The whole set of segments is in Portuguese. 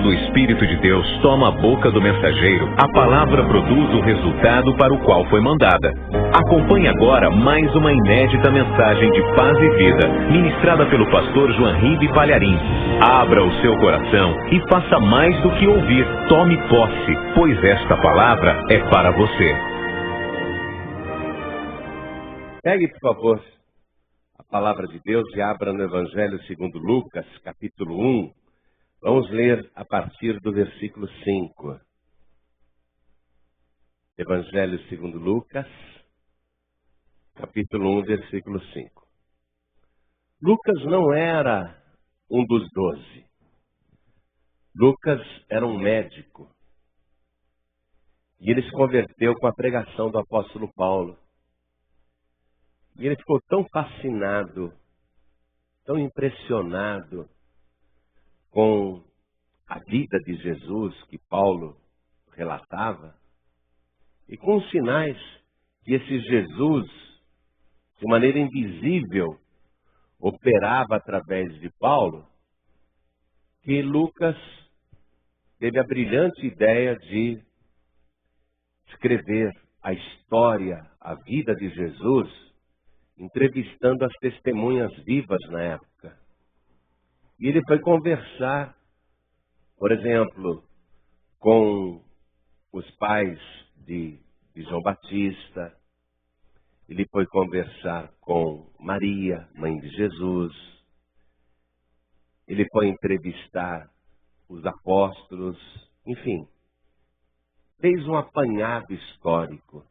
Quando o Espírito de Deus toma a boca do mensageiro, a palavra produz o resultado para o qual foi mandada. Acompanhe agora mais uma inédita mensagem de paz e vida, ministrada pelo pastor João Palharim. Abra o seu coração e faça mais do que ouvir. Tome posse, pois esta palavra é para você. Pegue, por favor, a palavra de Deus e abra no Evangelho segundo Lucas, capítulo 1. Vamos ler a partir do versículo 5. Evangelho segundo Lucas, capítulo 1, versículo 5. Lucas não era um dos 12. Lucas era um médico. E ele se converteu com a pregação do apóstolo Paulo. E ele ficou tão fascinado, tão impressionado com a vida de Jesus que Paulo relatava e com os sinais que esse Jesus, de maneira invisível, operava através de Paulo, que Lucas teve a brilhante ideia de escrever a história, a vida de Jesus, entrevistando as testemunhas vivas na época. E ele foi conversar, por exemplo, com os pais de João Batista. Ele foi conversar com Maria, mãe de Jesus. Ele foi entrevistar os apóstolos. Enfim, fez um apanhado histórico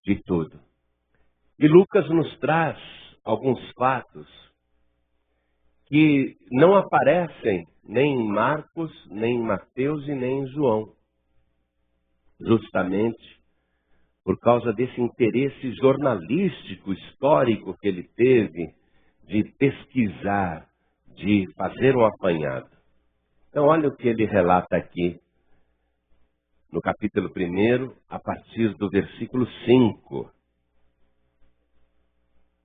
de tudo. E Lucas nos traz alguns fatos que não aparecem nem em Marcos, nem em Mateus e nem em João. Justamente por causa desse interesse jornalístico, histórico que ele teve de pesquisar, de fazer um apanhado. Então olha o que ele relata aqui no capítulo 1, a partir do versículo 5.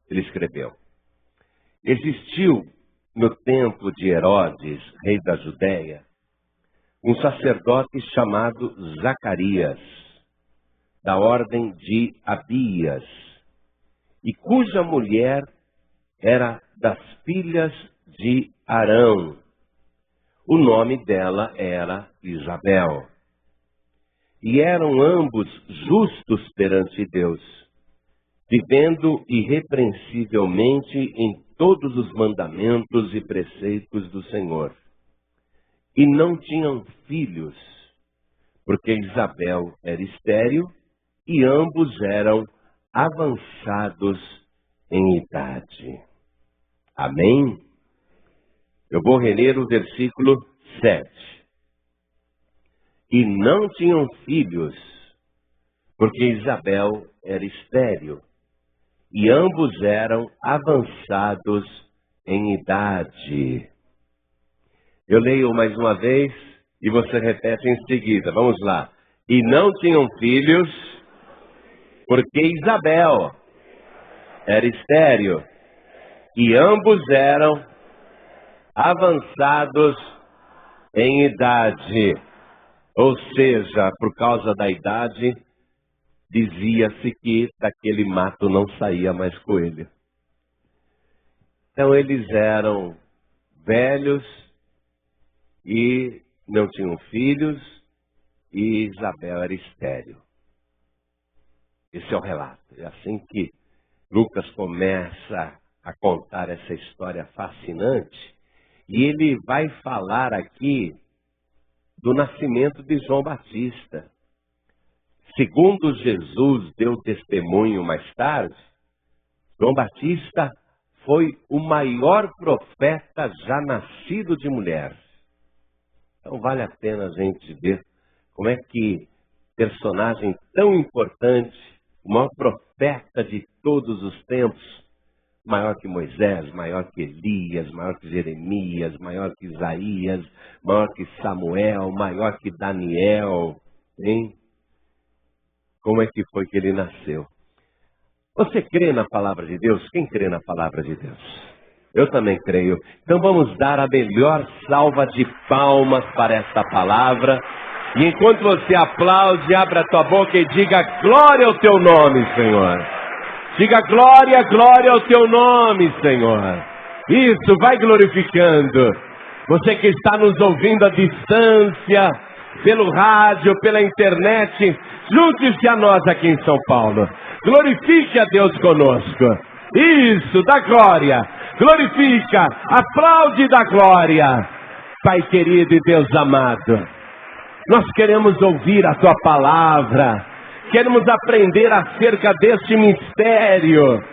Ele escreveu: Existiu no tempo de Herodes, rei da Judéia, um sacerdote chamado Zacarias, da ordem de Abias, e cuja mulher era das filhas de Arão. O nome dela era Isabel. E eram ambos justos perante Deus, vivendo irrepreensivelmente em todos os mandamentos e preceitos do Senhor. E não tinham filhos, porque Isabel era estéril e ambos eram avançados em idade. Amém? Eu vou reler o versículo 7. E não tinham filhos, porque Isabel era estéril e ambos eram avançados em idade. Eu leio mais uma vez e você repete em seguida. Vamos lá. E não tinham filhos, porque Isabel era estéril e ambos eram avançados em idade. Ou seja, por causa da idade, dizia-se que daquele mato não saía mais coelho. Então eles eram velhos e não tinham filhos, e Isabel era estéril. Esse é o relato. É assim que Lucas começa a contar essa história fascinante, e ele vai falar aqui do nascimento de João Batista. Segundo Jesus deu testemunho mais tarde, João Batista foi o maior profeta já nascido de mulher. Então vale a pena a gente ver como é que personagem tão importante, o maior profeta de todos os tempos, maior que Moisés, maior que Elias, maior que Jeremias, maior que Isaías, maior que Samuel, maior que Daniel, hein? Como é que foi que ele nasceu? Você crê na palavra de Deus? Quem crê na palavra de Deus? Eu também creio. Então vamos dar a melhor salva de palmas para esta palavra. E enquanto você aplaude, abra a tua boca e diga glória ao teu nome, Senhor. Diga glória, glória ao teu nome, Senhor. Isso, vai glorificando. Você que está nos ouvindo à distância, pelo rádio, pela internet, junte-se a nós aqui em São Paulo. Glorifique a Deus conosco. Isso, dá glória. Glorifica, aplaude da glória. Pai querido e Deus amado, nós queremos ouvir a tua palavra. Queremos aprender acerca deste mistério.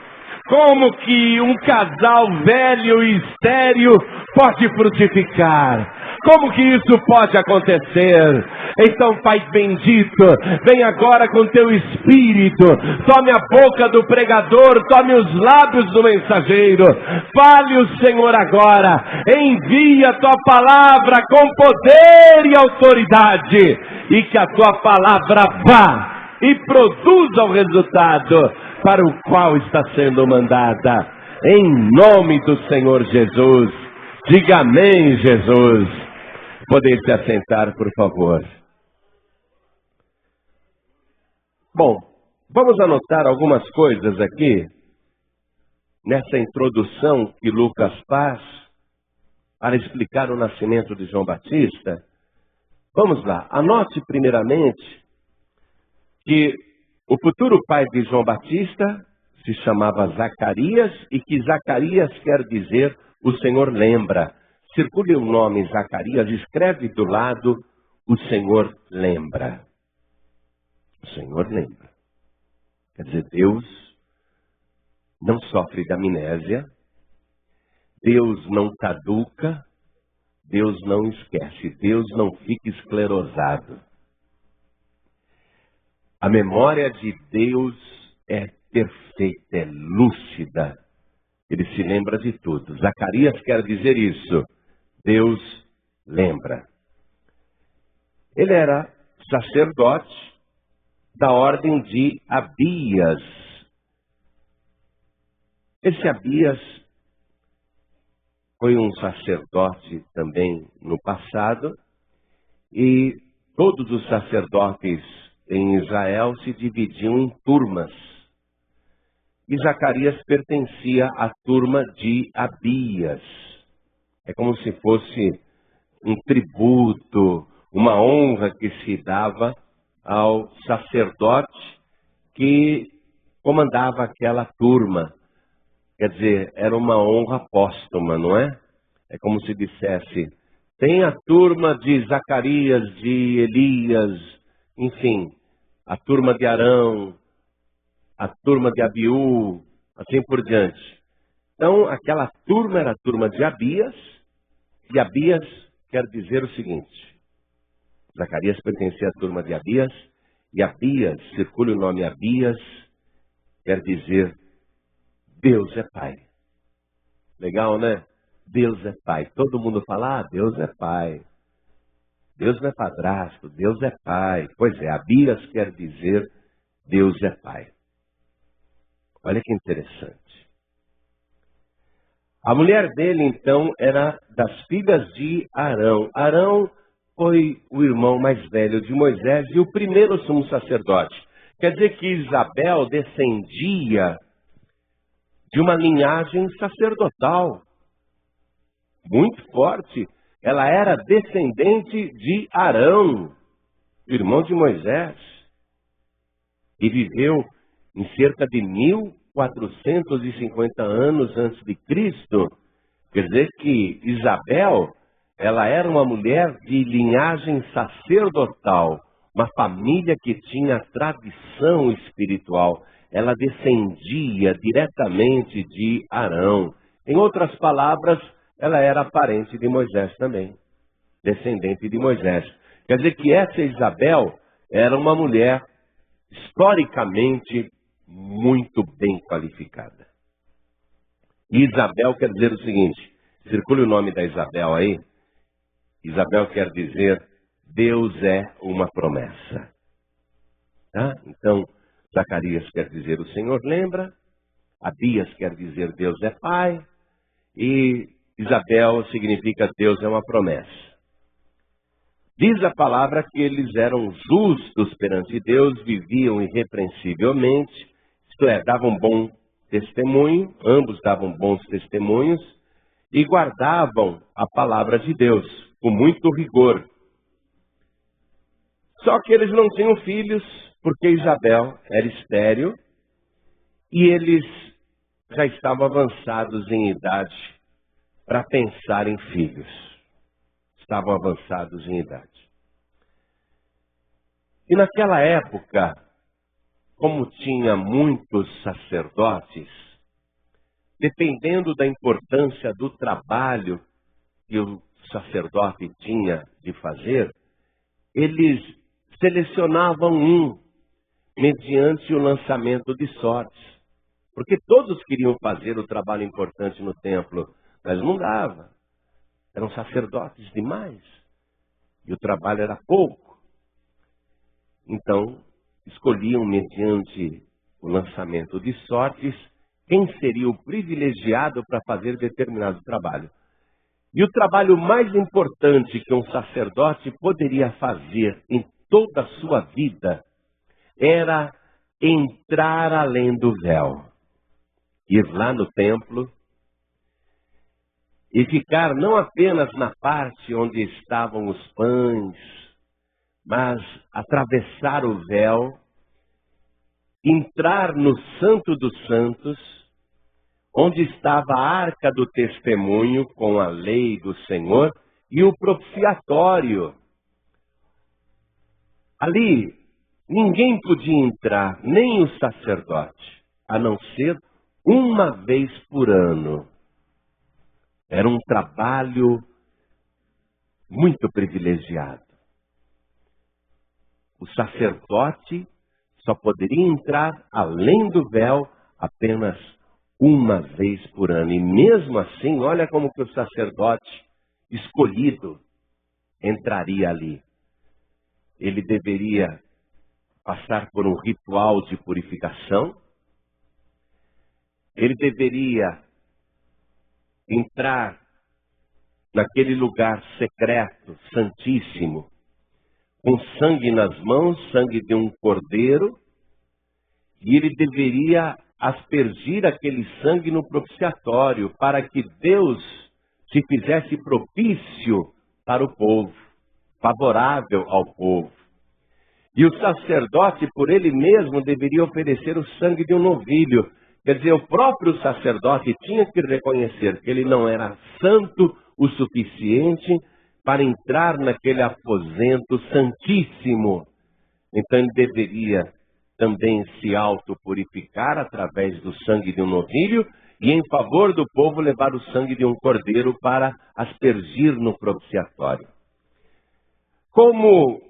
Como que um casal velho e estéril pode frutificar? Como que isso pode acontecer? Então, Pai bendito, vem agora com teu Espírito. Tome a boca do pregador, tome os lábios do mensageiro. Fale o Senhor agora. Envia a tua palavra com poder e autoridade. E que a tua palavra vá e produza o resultado para o qual está sendo mandada. Em nome do Senhor Jesus. Diga amém, Jesus. Podem se assentar, por favor. Bom, vamos anotar algumas coisas aqui, nessa introdução que Lucas faz, para explicar o nascimento de João Batista. Vamos lá, anote primeiramente que o futuro pai de João Batista se chamava Zacarias e que Zacarias quer dizer o Senhor lembra. Circule o nome Zacarias, escreve do lado o Senhor lembra. O Senhor lembra. Quer dizer, Deus não sofre de amnésia, Deus não caduca, Deus não esquece, Deus não fica esclerosado. A memória de Deus é perfeita, é lúcida. Ele se lembra de tudo. Zacarias quer dizer isso. Deus lembra. Ele era sacerdote da ordem de Abias. Esse Abias foi um sacerdote também no passado. E todos os sacerdotes em Israel se dividiam em turmas. E Zacarias pertencia à turma de Abias. É como se fosse um tributo, uma honra que se dava ao sacerdote que comandava aquela turma. Quer dizer, era uma honra póstuma, não é? É como se dissesse, tem a turma de Zacarias, de Elias, enfim, a turma de Arão, a turma de Abiú, assim por diante. Então, aquela turma era a turma de Abias, e Abias quer dizer o seguinte, Zacarias pertencia à turma de Abias, e Abias, circula o nome Abias, quer dizer, Deus é Pai. Legal, né? Deus é Pai. Todo mundo fala, Deus é Pai. Deus não é padrasto, Deus é Pai. Pois é, Abias quer dizer, Deus é Pai. Olha que interessante. A mulher dele, então, era das filhas de Arão. Arão foi o irmão mais velho de Moisés e o primeiro sumo sacerdote. Quer dizer que Isabel descendia de uma linhagem sacerdotal muito forte. Ela era descendente de Arão, irmão de Moisés, e viveu em cerca de 1450 anos antes de Cristo. Quer dizer que Isabel, ela era uma mulher de linhagem sacerdotal, uma família que tinha tradição espiritual. Ela descendia diretamente de Arão. Em outras palavras, ela era parente de Moisés também, descendente de Moisés. Quer dizer que essa Isabel era uma mulher historicamente muito bem qualificada. E Isabel quer dizer o seguinte, circule o nome da Isabel aí. Isabel quer dizer, Deus é uma promessa. Tá? Então, Zacarias quer dizer, o Senhor lembra. Abias quer dizer, Deus é Pai. e Isabel significa Deus é uma promessa. Diz a palavra que eles eram justos perante Deus, viviam irrepreensivelmente, isto é, davam bom testemunho, ambos davam bons testemunhos, e guardavam a palavra de Deus com muito rigor. Só que eles não tinham filhos, porque Isabel era estéril, e eles já estavam avançados em idade para pensar em filhos. Estavam avançados em idade. E naquela época, como tinha muitos sacerdotes, dependendo da importância do trabalho que o sacerdote tinha de fazer, eles selecionavam um mediante o lançamento de sortes. Porque todos queriam fazer o trabalho importante no templo, mas não dava. Eram sacerdotes demais. E o trabalho era pouco. Então, escolhiam mediante o lançamento de sortes quem seria o privilegiado para fazer determinado trabalho. E o trabalho mais importante que um sacerdote poderia fazer em toda a sua vida era entrar além do véu. Ir lá no templo e ficar não apenas na parte onde estavam os pães, mas atravessar o véu, entrar no Santo dos Santos, onde estava a arca do testemunho com a lei do Senhor e o propiciatório. Ali, ninguém podia entrar, nem o sacerdote, a não ser uma vez por ano. Era um trabalho muito privilegiado. O sacerdote só poderia entrar além do véu apenas uma vez por ano. E mesmo assim, olha como que o sacerdote escolhido entraria ali. Ele deveria passar por um ritual de purificação. Ele deveria entrar naquele lugar secreto, santíssimo, com sangue nas mãos, sangue de um cordeiro, e ele deveria aspergir aquele sangue no propiciatório, para que Deus se fizesse propício para o povo, favorável ao povo. E o sacerdote, por ele mesmo, deveria oferecer o sangue de um novilho. Quer dizer, o próprio sacerdote tinha que reconhecer que ele não era santo o suficiente para entrar naquele aposento santíssimo. Então ele deveria também se autopurificar através do sangue de um novilho e, em favor do povo, levar o sangue de um cordeiro para aspergir no propiciatório. Como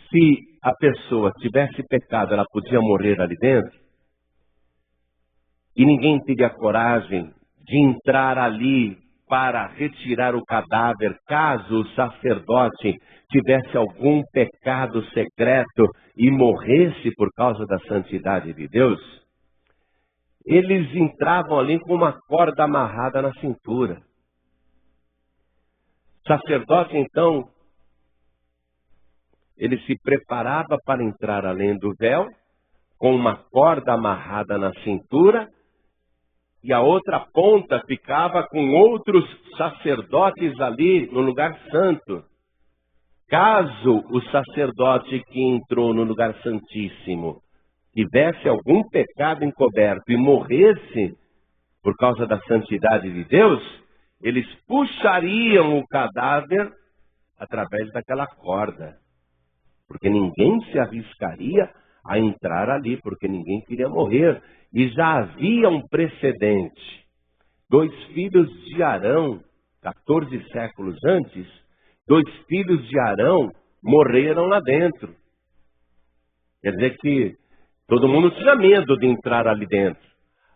se a pessoa tivesse pecado, ela podia morrer ali dentro, e ninguém teria coragem de entrar ali para retirar o cadáver, caso o sacerdote tivesse algum pecado secreto e morresse por causa da santidade de Deus, eles entravam ali com uma corda amarrada na cintura. O sacerdote, então, ele se preparava para entrar além do véu, com uma corda amarrada na cintura, e a outra ponta ficava com outros sacerdotes ali no lugar santo. Caso o sacerdote que entrou no lugar santíssimo tivesse algum pecado encoberto e morresse por causa da santidade de Deus, eles puxariam o cadáver através daquela corda. Porque ninguém se arriscaria a entrar ali, porque ninguém queria morrer. E já havia um precedente. 2 filhos de Arão, 14 séculos antes, 2 filhos de Arão morreram lá dentro. Quer dizer que todo mundo tinha medo de entrar ali dentro.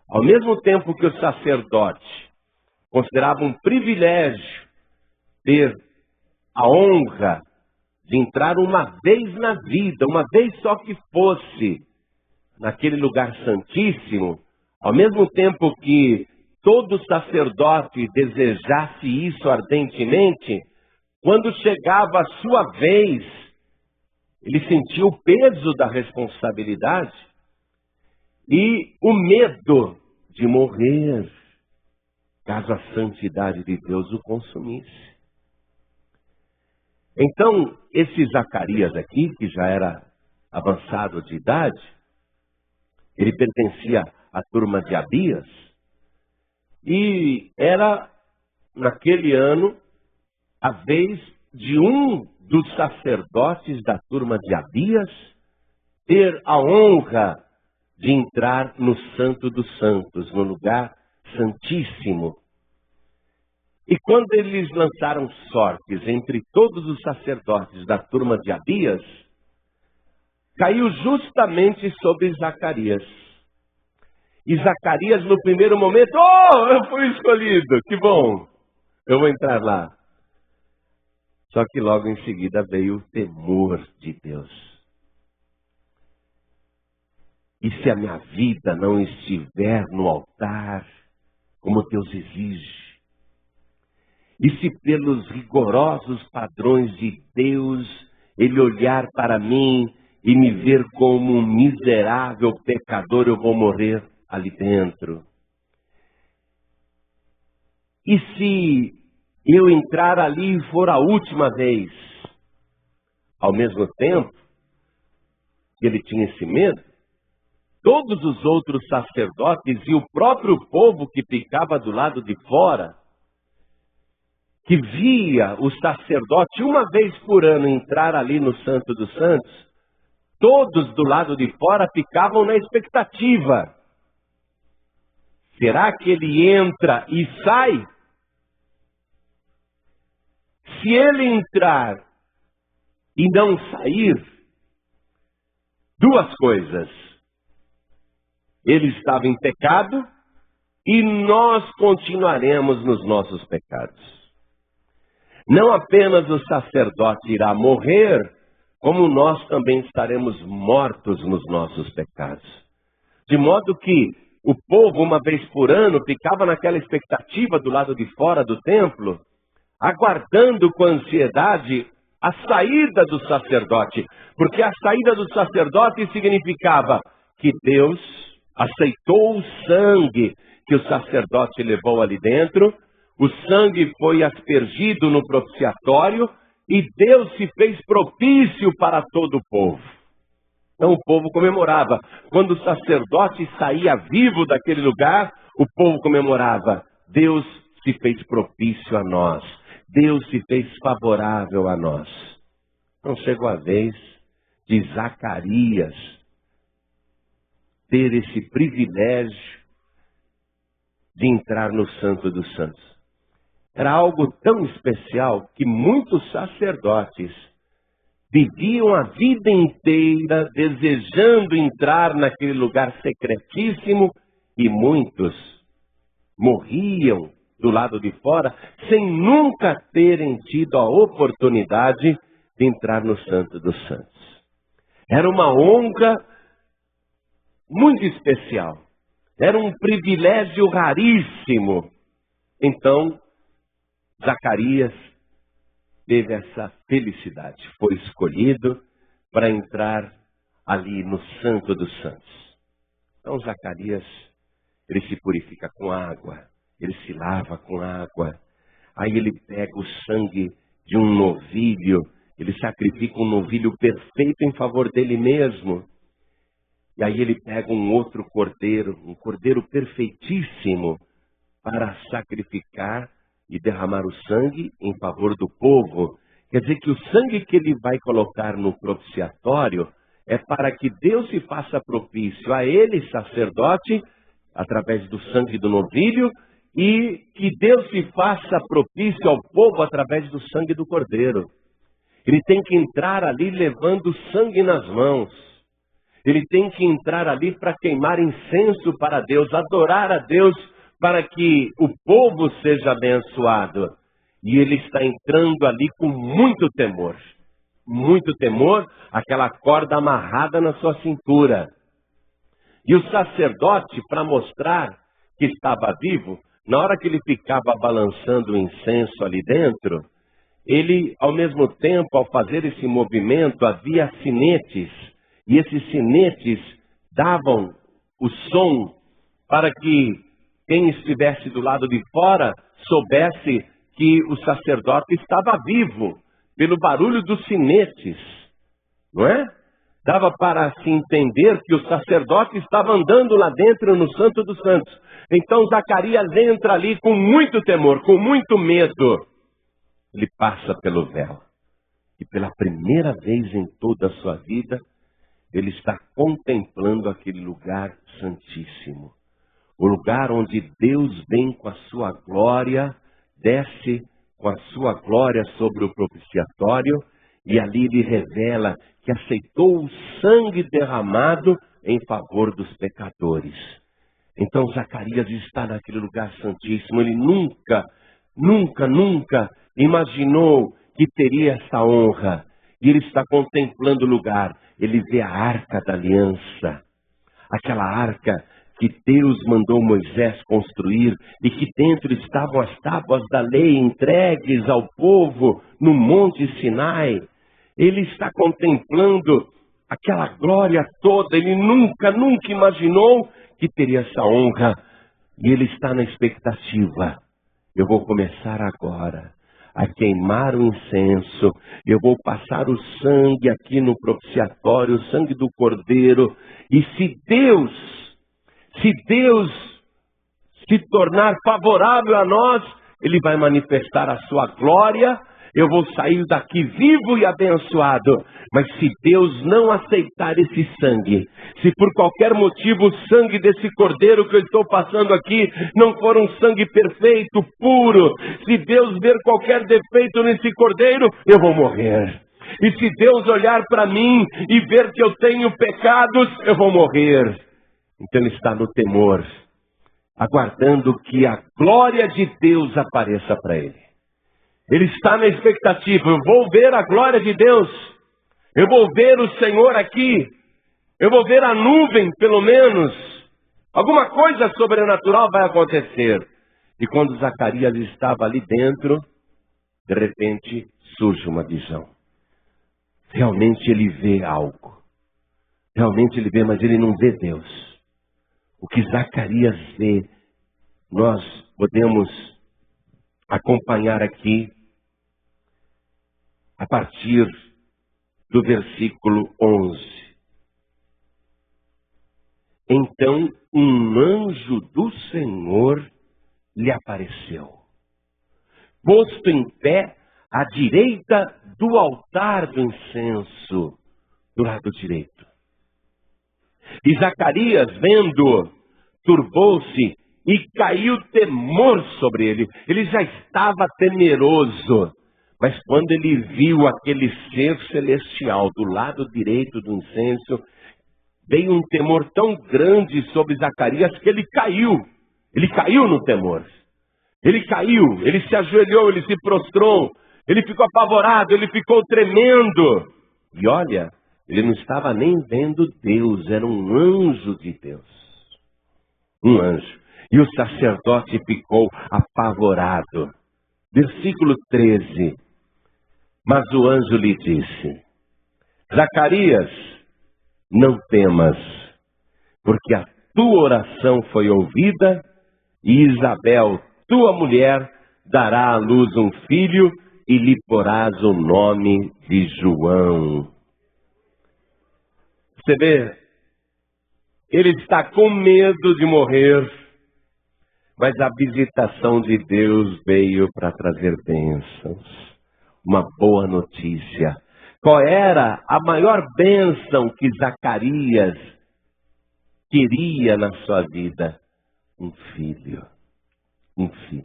Ao mesmo tempo que o sacerdote considerava um privilégio ter a honra de entrar uma vez na vida, uma vez só que fosse, naquele lugar santíssimo, ao mesmo tempo que todo sacerdote desejasse isso ardentemente, quando chegava a sua vez, ele sentia o peso da responsabilidade e o medo de morrer, caso a santidade de Deus o consumisse. Então, esse Zacarias aqui, que já era avançado de idade, ele pertencia à turma de Abias, e era, naquele ano, a vez de um dos sacerdotes da turma de Abias ter a honra de entrar no Santo dos Santos, no lugar santíssimo. E quando eles lançaram sortes entre todos os sacerdotes da turma de Abias, caiu justamente sobre Zacarias. E Zacarias, no primeiro momento, eu fui escolhido, que bom, eu vou entrar lá. Só que logo em seguida veio o temor de Deus. E se a minha vida não estiver no altar, como Deus exige? E se pelos rigorosos padrões de Deus, Ele olhar para mim e me ver como um miserável pecador, eu vou morrer ali dentro? E se eu entrar ali e for a última vez? Ao mesmo tempo que ele tinha esse medo, todos os outros sacerdotes e o próprio povo que ficava do lado de fora, que via o sacerdote uma vez por ano entrar ali no Santo dos Santos, todos do lado de fora ficavam na expectativa. Será que ele entra e sai? Se ele entrar e não sair, duas coisas. Ele estava em pecado e nós continuaremos nos nossos pecados. Não apenas o sacerdote irá morrer, como nós também estaremos mortos nos nossos pecados. De modo que o povo, uma vez por ano, ficava naquela expectativa do lado de fora do templo, aguardando com ansiedade a saída do sacerdote. Porque a saída do sacerdote significava que Deus aceitou o sangue que o sacerdote levou ali dentro, o sangue foi aspergido no propiciatório e Deus se fez propício para todo o povo. Então o povo comemorava. Quando o sacerdote saía vivo daquele lugar, o povo comemorava. Deus se fez propício a nós. Deus se fez favorável a nós. Então chegou a vez de Zacarias ter esse privilégio de entrar no Santo dos Santos. Era algo tão especial que muitos sacerdotes viviam a vida inteira desejando entrar naquele lugar secretíssimo e muitos morriam do lado de fora sem nunca terem tido a oportunidade de entrar no Santo dos Santos. Era uma honra muito especial. Era um privilégio raríssimo. Então, Zacarias teve essa felicidade. Foi escolhido para entrar ali no Santo dos Santos. Então, Zacarias, ele se purifica com água. Ele se lava com água. Aí ele pega o sangue de um novilho. Ele sacrifica um novilho perfeito em favor dele mesmo. E aí ele pega um outro cordeiro, um cordeiro perfeitíssimo, para sacrificar e derramar o sangue em favor do povo. Quer dizer que o sangue que ele vai colocar no propiciatório é para que Deus se faça propício a ele, sacerdote, através do sangue do novilho, e que Deus se faça propício ao povo através do sangue do cordeiro. Ele tem que entrar ali levando sangue nas mãos. Ele tem que entrar ali para queimar incenso para Deus, adorar a Deus, para que o povo seja abençoado. E ele está entrando ali com muito temor. Muito temor, aquela corda amarrada na sua cintura. E o sacerdote, para mostrar que estava vivo, na hora que ele ficava balançando o incenso ali dentro, ele, ao mesmo tempo, ao fazer esse movimento, havia sinetes. E esses sinetes davam o som para que quem estivesse do lado de fora soubesse que o sacerdote estava vivo, pelo barulho dos sinetes, não é? Dava para se entender que o sacerdote estava andando lá dentro no Santo dos Santos. Então Zacarias entra ali com muito temor, com muito medo. Ele passa pelo véu. E pela primeira vez em toda a sua vida, ele está contemplando aquele lugar santíssimo. O lugar onde Deus vem com a sua glória, desce com a sua glória sobre o propiciatório, e ali ele revela que aceitou o sangue derramado em favor dos pecadores. Então Zacarias está naquele lugar santíssimo. Ele nunca imaginou que teria essa honra. E ele está contemplando o lugar. Ele vê a arca da aliança. Aquela arca que Deus mandou Moisés construir e que dentro estavam as tábuas da lei entregues ao povo no Monte Sinai. Ele está contemplando aquela glória toda. Ele nunca imaginou que teria essa honra. E ele está na expectativa. Eu vou começar agora a queimar o incenso. Eu vou passar o sangue aqui no propiciatório, o sangue do Cordeiro. E se Deus se tornar favorável a nós, Ele vai manifestar a sua glória. Eu vou sair daqui vivo e abençoado. Mas se Deus não aceitar esse sangue, se por qualquer motivo o sangue desse cordeiro que eu estou passando aqui não for um sangue perfeito, puro, se Deus ver qualquer defeito nesse cordeiro, eu vou morrer. E se Deus olhar para mim e ver que eu tenho pecados, eu vou morrer. Então ele está no temor, aguardando que a glória de Deus apareça para ele. Ele está na expectativa. Eu vou ver a glória de Deus. Eu vou ver o Senhor aqui. Eu vou ver a nuvem, pelo menos. Alguma coisa sobrenatural vai acontecer. E quando Zacarias estava ali dentro, de repente surge uma visão. Realmente ele vê algo. Realmente ele vê, mas ele não vê Deus. O que Zacarias vê, nós podemos acompanhar aqui a partir do versículo 11. Então um anjo do Senhor lhe apareceu, posto em pé à direita do altar do incenso, do lado direito. E Zacarias, vendo, turbou-se e caiu temor sobre ele. Ele já estava temeroso. Mas quando ele viu aquele ser celestial do lado direito do incenso, veio um temor tão grande sobre Zacarias que ele caiu. Ele caiu no temor. Ele caiu, ele se ajoelhou, ele se prostrou. Ele ficou apavorado, ele ficou tremendo. E olha, ele não estava nem vendo Deus, era um anjo de Deus. Um anjo. E o sacerdote ficou apavorado. Versículo 13. Mas o anjo lhe disse: Zacarias, não temas, porque a tua oração foi ouvida, e Isabel, tua mulher, dará à luz um filho, e lhe porás o nome de João. Você vê, ele está com medo de morrer, mas a visitação de Deus veio para trazer bênçãos. Uma boa notícia. Qual era a maior bênção que Zacarias queria na sua vida? Um filho. Um filho.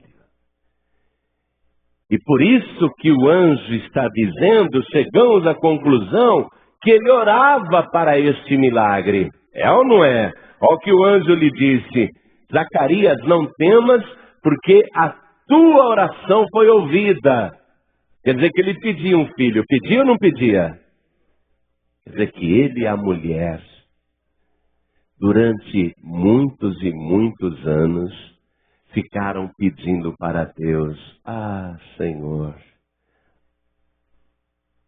E por isso que o anjo está dizendo, chegamos à conclusão, que ele orava para este milagre. É ou não é? Olha o que o anjo lhe disse: Zacarias, não temas, porque a tua oração foi ouvida. Quer dizer que ele pedia um filho. Pedia ou não pedia? Quer dizer que ele e a mulher, durante muitos e muitos anos, ficaram pedindo para Deus: ah, Senhor,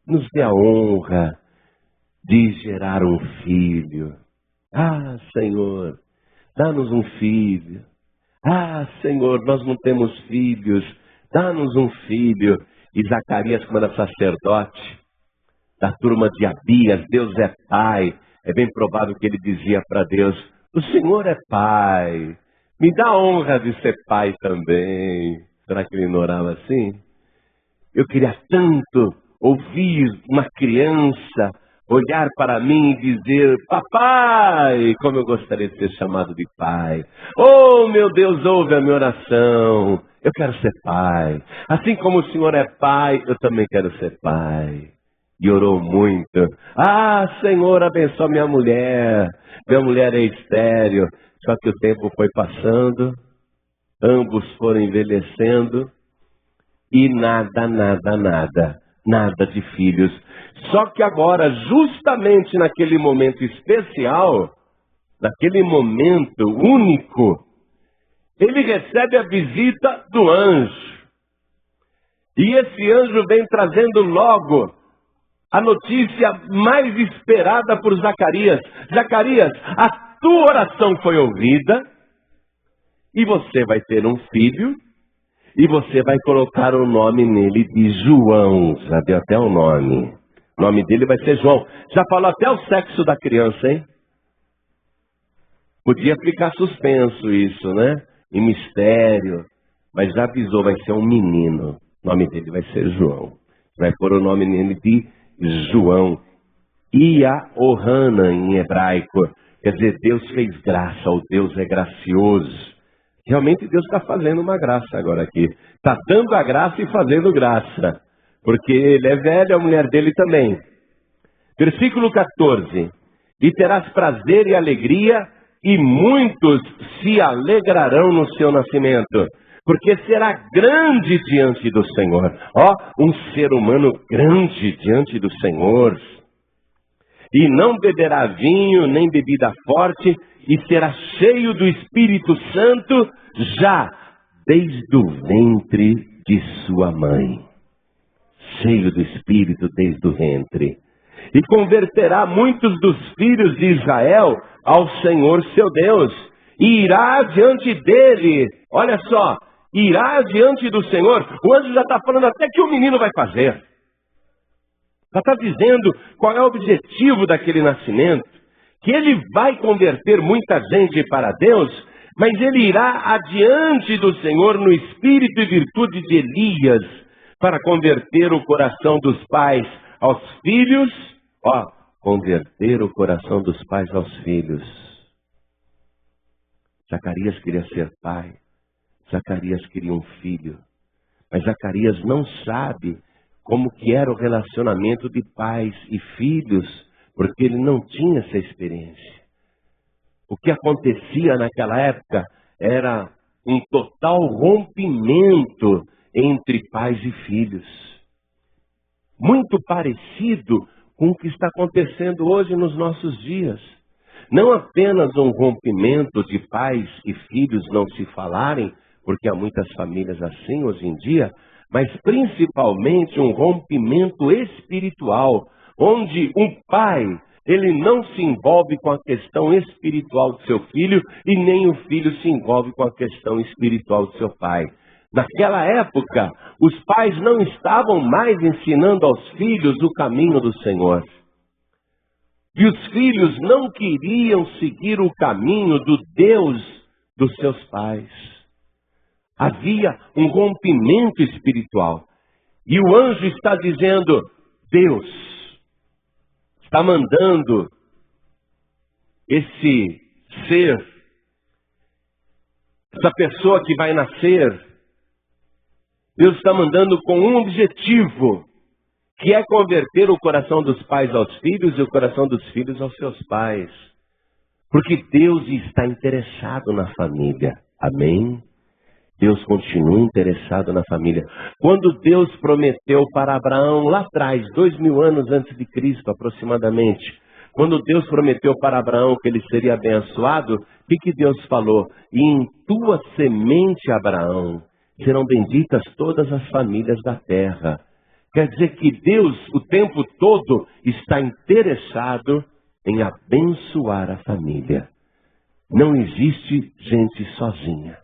nos dê a honra de gerar um filho. Ah, Senhor, dá-nos um filho. Ah, Senhor, nós não temos filhos, dá-nos um filho. E Zacarias, como era sacerdote da turma de Abias, Deus é pai. É bem provável que ele dizia para Deus: o Senhor é pai, me dá a honra de ser pai também. Será que ele não orava assim? Eu queria tanto ouvir uma criança olhar para mim e dizer: papai, como eu gostaria de ser chamado de pai. Oh, meu Deus, ouve a minha oração. Eu quero ser pai. Assim como o Senhor é pai, eu também quero ser pai. E orou muito. Ah, Senhor, abençoa minha mulher. Minha mulher é estéril. Só que o tempo foi passando, ambos foram envelhecendo e nada de filhos. Só que agora, justamente naquele momento especial, naquele momento único, ele recebe a visita do anjo. E esse anjo vem trazendo logo a notícia mais esperada por Zacarias. Zacarias, a tua oração foi ouvida e você vai ter um filho e você vai colocar o nome nele de João. Já deu até o nome. O nome dele vai ser João. Já falou até o sexo da criança, hein? Podia ficar suspenso isso, né? Em mistério. Mas já avisou, vai ser um menino. O nome dele vai ser João. Vai pôr o nome nele de João. Ia-Ohana em hebraico. Quer dizer, Deus fez graça, o Deus é gracioso. Realmente Deus está fazendo uma graça agora aqui. Está dando a graça e fazendo graça. Porque ele é velho, a mulher dele também. Versículo 14. E terás prazer e alegria, e muitos se alegrarão no seu nascimento. Porque será grande diante do Senhor. Ó, um ser humano grande diante do Senhor. E não beberá vinho, nem bebida forte, e será cheio do Espírito Santo, já desde o ventre de sua mãe. Cheio do Espírito desde o ventre. E converterá muitos dos filhos de Israel ao Senhor seu Deus. E irá diante dele. Olha só, irá diante do Senhor. O anjo já está falando até que o menino vai fazer. Já está dizendo qual é o objetivo daquele nascimento. Que ele vai converter muita gente para Deus, mas ele irá adiante do Senhor no espírito e virtude de Elias, para converter o coração dos pais aos filhos. Ó, converter o coração dos pais aos filhos. Zacarias queria ser pai. Zacarias queria um filho. Mas Zacarias não sabe como que era o relacionamento de pais e filhos, porque ele não tinha essa experiência. O que acontecia naquela época era um total rompimento entre pais e filhos. Muito parecido com o que está acontecendo hoje nos nossos dias. Não apenas um rompimento de pais e filhos não se falarem, porque há muitas famílias assim hoje em dia, mas principalmente um rompimento espiritual, onde um pai, ele não se envolve com a questão espiritual do seu filho e nem o filho se envolve com a questão espiritual do seu pai. Naquela época, os pais não estavam mais ensinando aos filhos o caminho do Senhor. E os filhos não queriam seguir o caminho do Deus dos seus pais. Havia um rompimento espiritual. E o anjo está dizendo: Deus está mandando esse ser, essa pessoa que vai nascer, Deus está mandando com um objetivo, que é converter o coração dos pais aos filhos e o coração dos filhos aos seus pais. Porque Deus está interessado na família. Amém? Deus continua interessado na família. Quando Deus prometeu para Abraão, lá atrás, 2000 anos antes de Cristo aproximadamente, Quando Deus prometeu para Abraão que ele seria abençoado, o que Deus falou? E em tua semente, Abraão, serão benditas todas as famílias da terra. Quer dizer que Deus, o tempo todo, está interessado em abençoar a família. Não existe gente sozinha.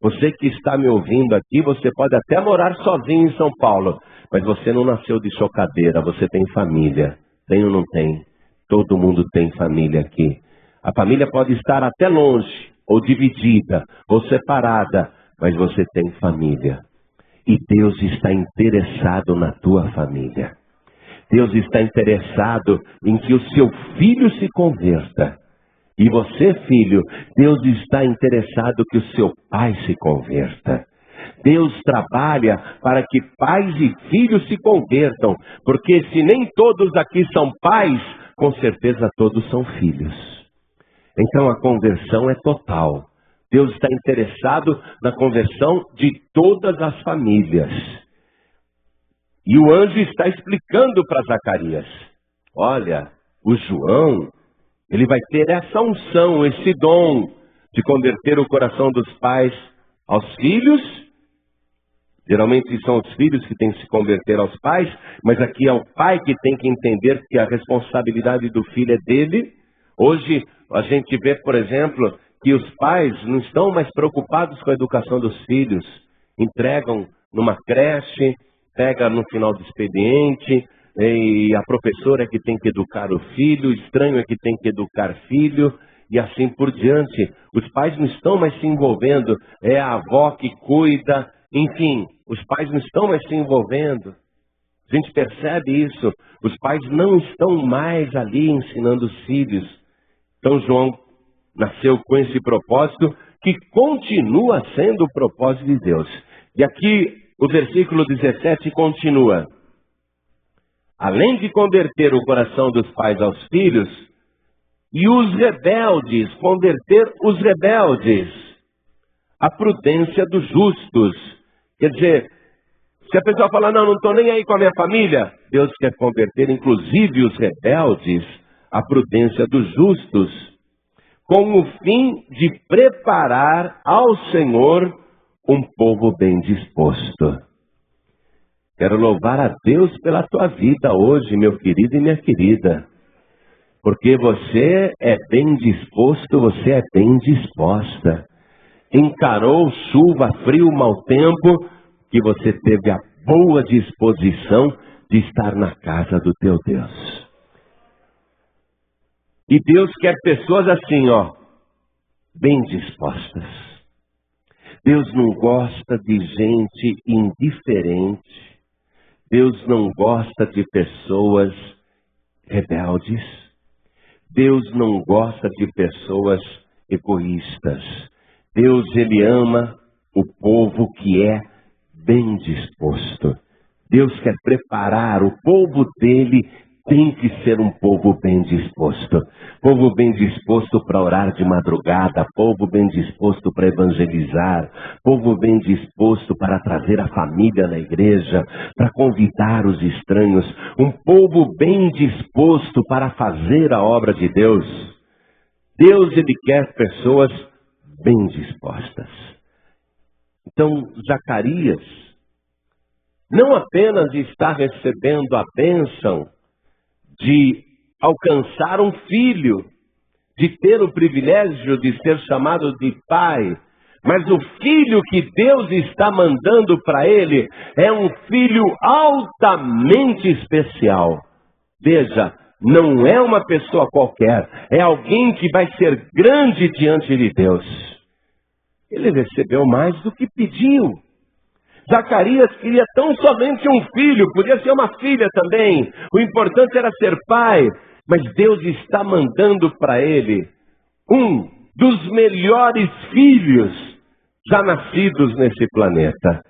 Você que está me ouvindo aqui, você pode até morar sozinho em São Paulo, mas você não nasceu de chocadeira, você tem família. Tem ou não tem? Todo mundo tem família aqui. A família pode estar até longe, ou dividida, ou separada, mas você tem família. E Deus está interessado na tua família. Deus está interessado em que o seu filho se converta. E você, filho, Deus está interessado que o seu pai se converta. Deus trabalha para que pais e filhos se convertam, porque se nem todos aqui são pais, com certeza todos são filhos. Então a conversão é total. Deus está interessado na conversão de todas as famílias. E o anjo está explicando para Zacarias: olha, o João, ele vai ter essa unção, esse dom de converter o coração dos pais aos filhos. Geralmente são os filhos que têm que se converter aos pais, mas aqui é o pai que tem que entender que a responsabilidade do filho é dele. Hoje a gente vê, por exemplo, que os pais não estão mais preocupados com a educação dos filhos. Entregam numa creche, pega no final do expediente, e a professora é que tem que educar o filho, o estranho é que tem que educar filho, e assim por diante. Os pais não estão mais se envolvendo, é a avó que cuida, enfim, os pais não estão mais se envolvendo. A gente percebe isso, os pais não estão mais ali ensinando os filhos. Então João nasceu com esse propósito, que continua sendo o propósito de Deus. E aqui o versículo 17 continua: além de converter o coração dos pais aos filhos, e os rebeldes, converter os rebeldes, a prudência dos justos. Quer dizer, se a pessoa falar, não estou nem aí com a minha família, Deus quer converter inclusive os rebeldes à prudência dos justos, com o fim de preparar ao Senhor um povo bem disposto. Quero louvar a Deus pela tua vida hoje, meu querido e minha querida. Porque você é bem disposto, você é bem disposta. Encarou chuva, frio, mau tempo, que você teve a boa disposição de estar na casa do teu Deus. E Deus quer pessoas assim, bem dispostas. Deus não gosta de gente indiferente. Deus não gosta de pessoas rebeldes. Deus não gosta de pessoas egoístas. Deus, ele ama o povo que é bem disposto. Deus quer preparar o povo dele. Tem que ser um povo bem disposto. Povo bem disposto para orar de madrugada. Povo bem disposto para evangelizar. Povo bem disposto para trazer a família na igreja. Para convidar os estranhos. Um povo bem disposto para fazer a obra de Deus. Deus, ele quer pessoas bem dispostas. Então, Zacarias não apenas está recebendo a bênção de alcançar um filho, de ter o privilégio de ser chamado de pai, mas o filho que Deus está mandando para ele é um filho altamente especial. Veja, não é uma pessoa qualquer, é alguém que vai ser grande diante de Deus. Ele recebeu mais do que pediu. Zacarias queria tão somente um filho, podia ser uma filha também. O importante era ser pai. Mas Deus está mandando para ele um dos melhores filhos já nascidos nesse planeta.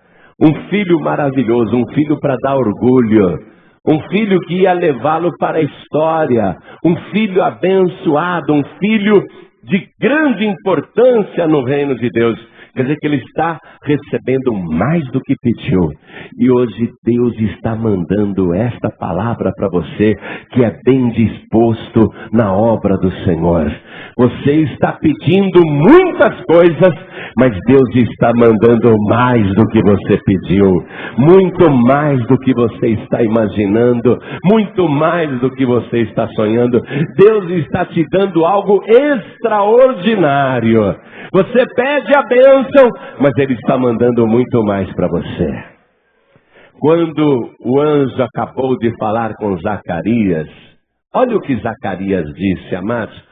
Um filho maravilhoso, um filho para dar orgulho. Um filho que ia levá-lo para a história. Um filho abençoado, um filho de grande importância no reino de Deus. Quer dizer que ele está recebendo mais do que pediu. E hoje Deus está mandando esta palavra para você, que é bem disposto na obra do Senhor. Você está pedindo muitas coisas, mas Deus está mandando mais do que você pediu. Muito mais do que você está imaginando. Muito mais do que você está sonhando. Deus está te dando algo extraordinário. Você pede a bênção, mas Ele está mandando muito mais para você. Quando o anjo acabou de falar com Zacarias, olha o que Zacarias disse, amados.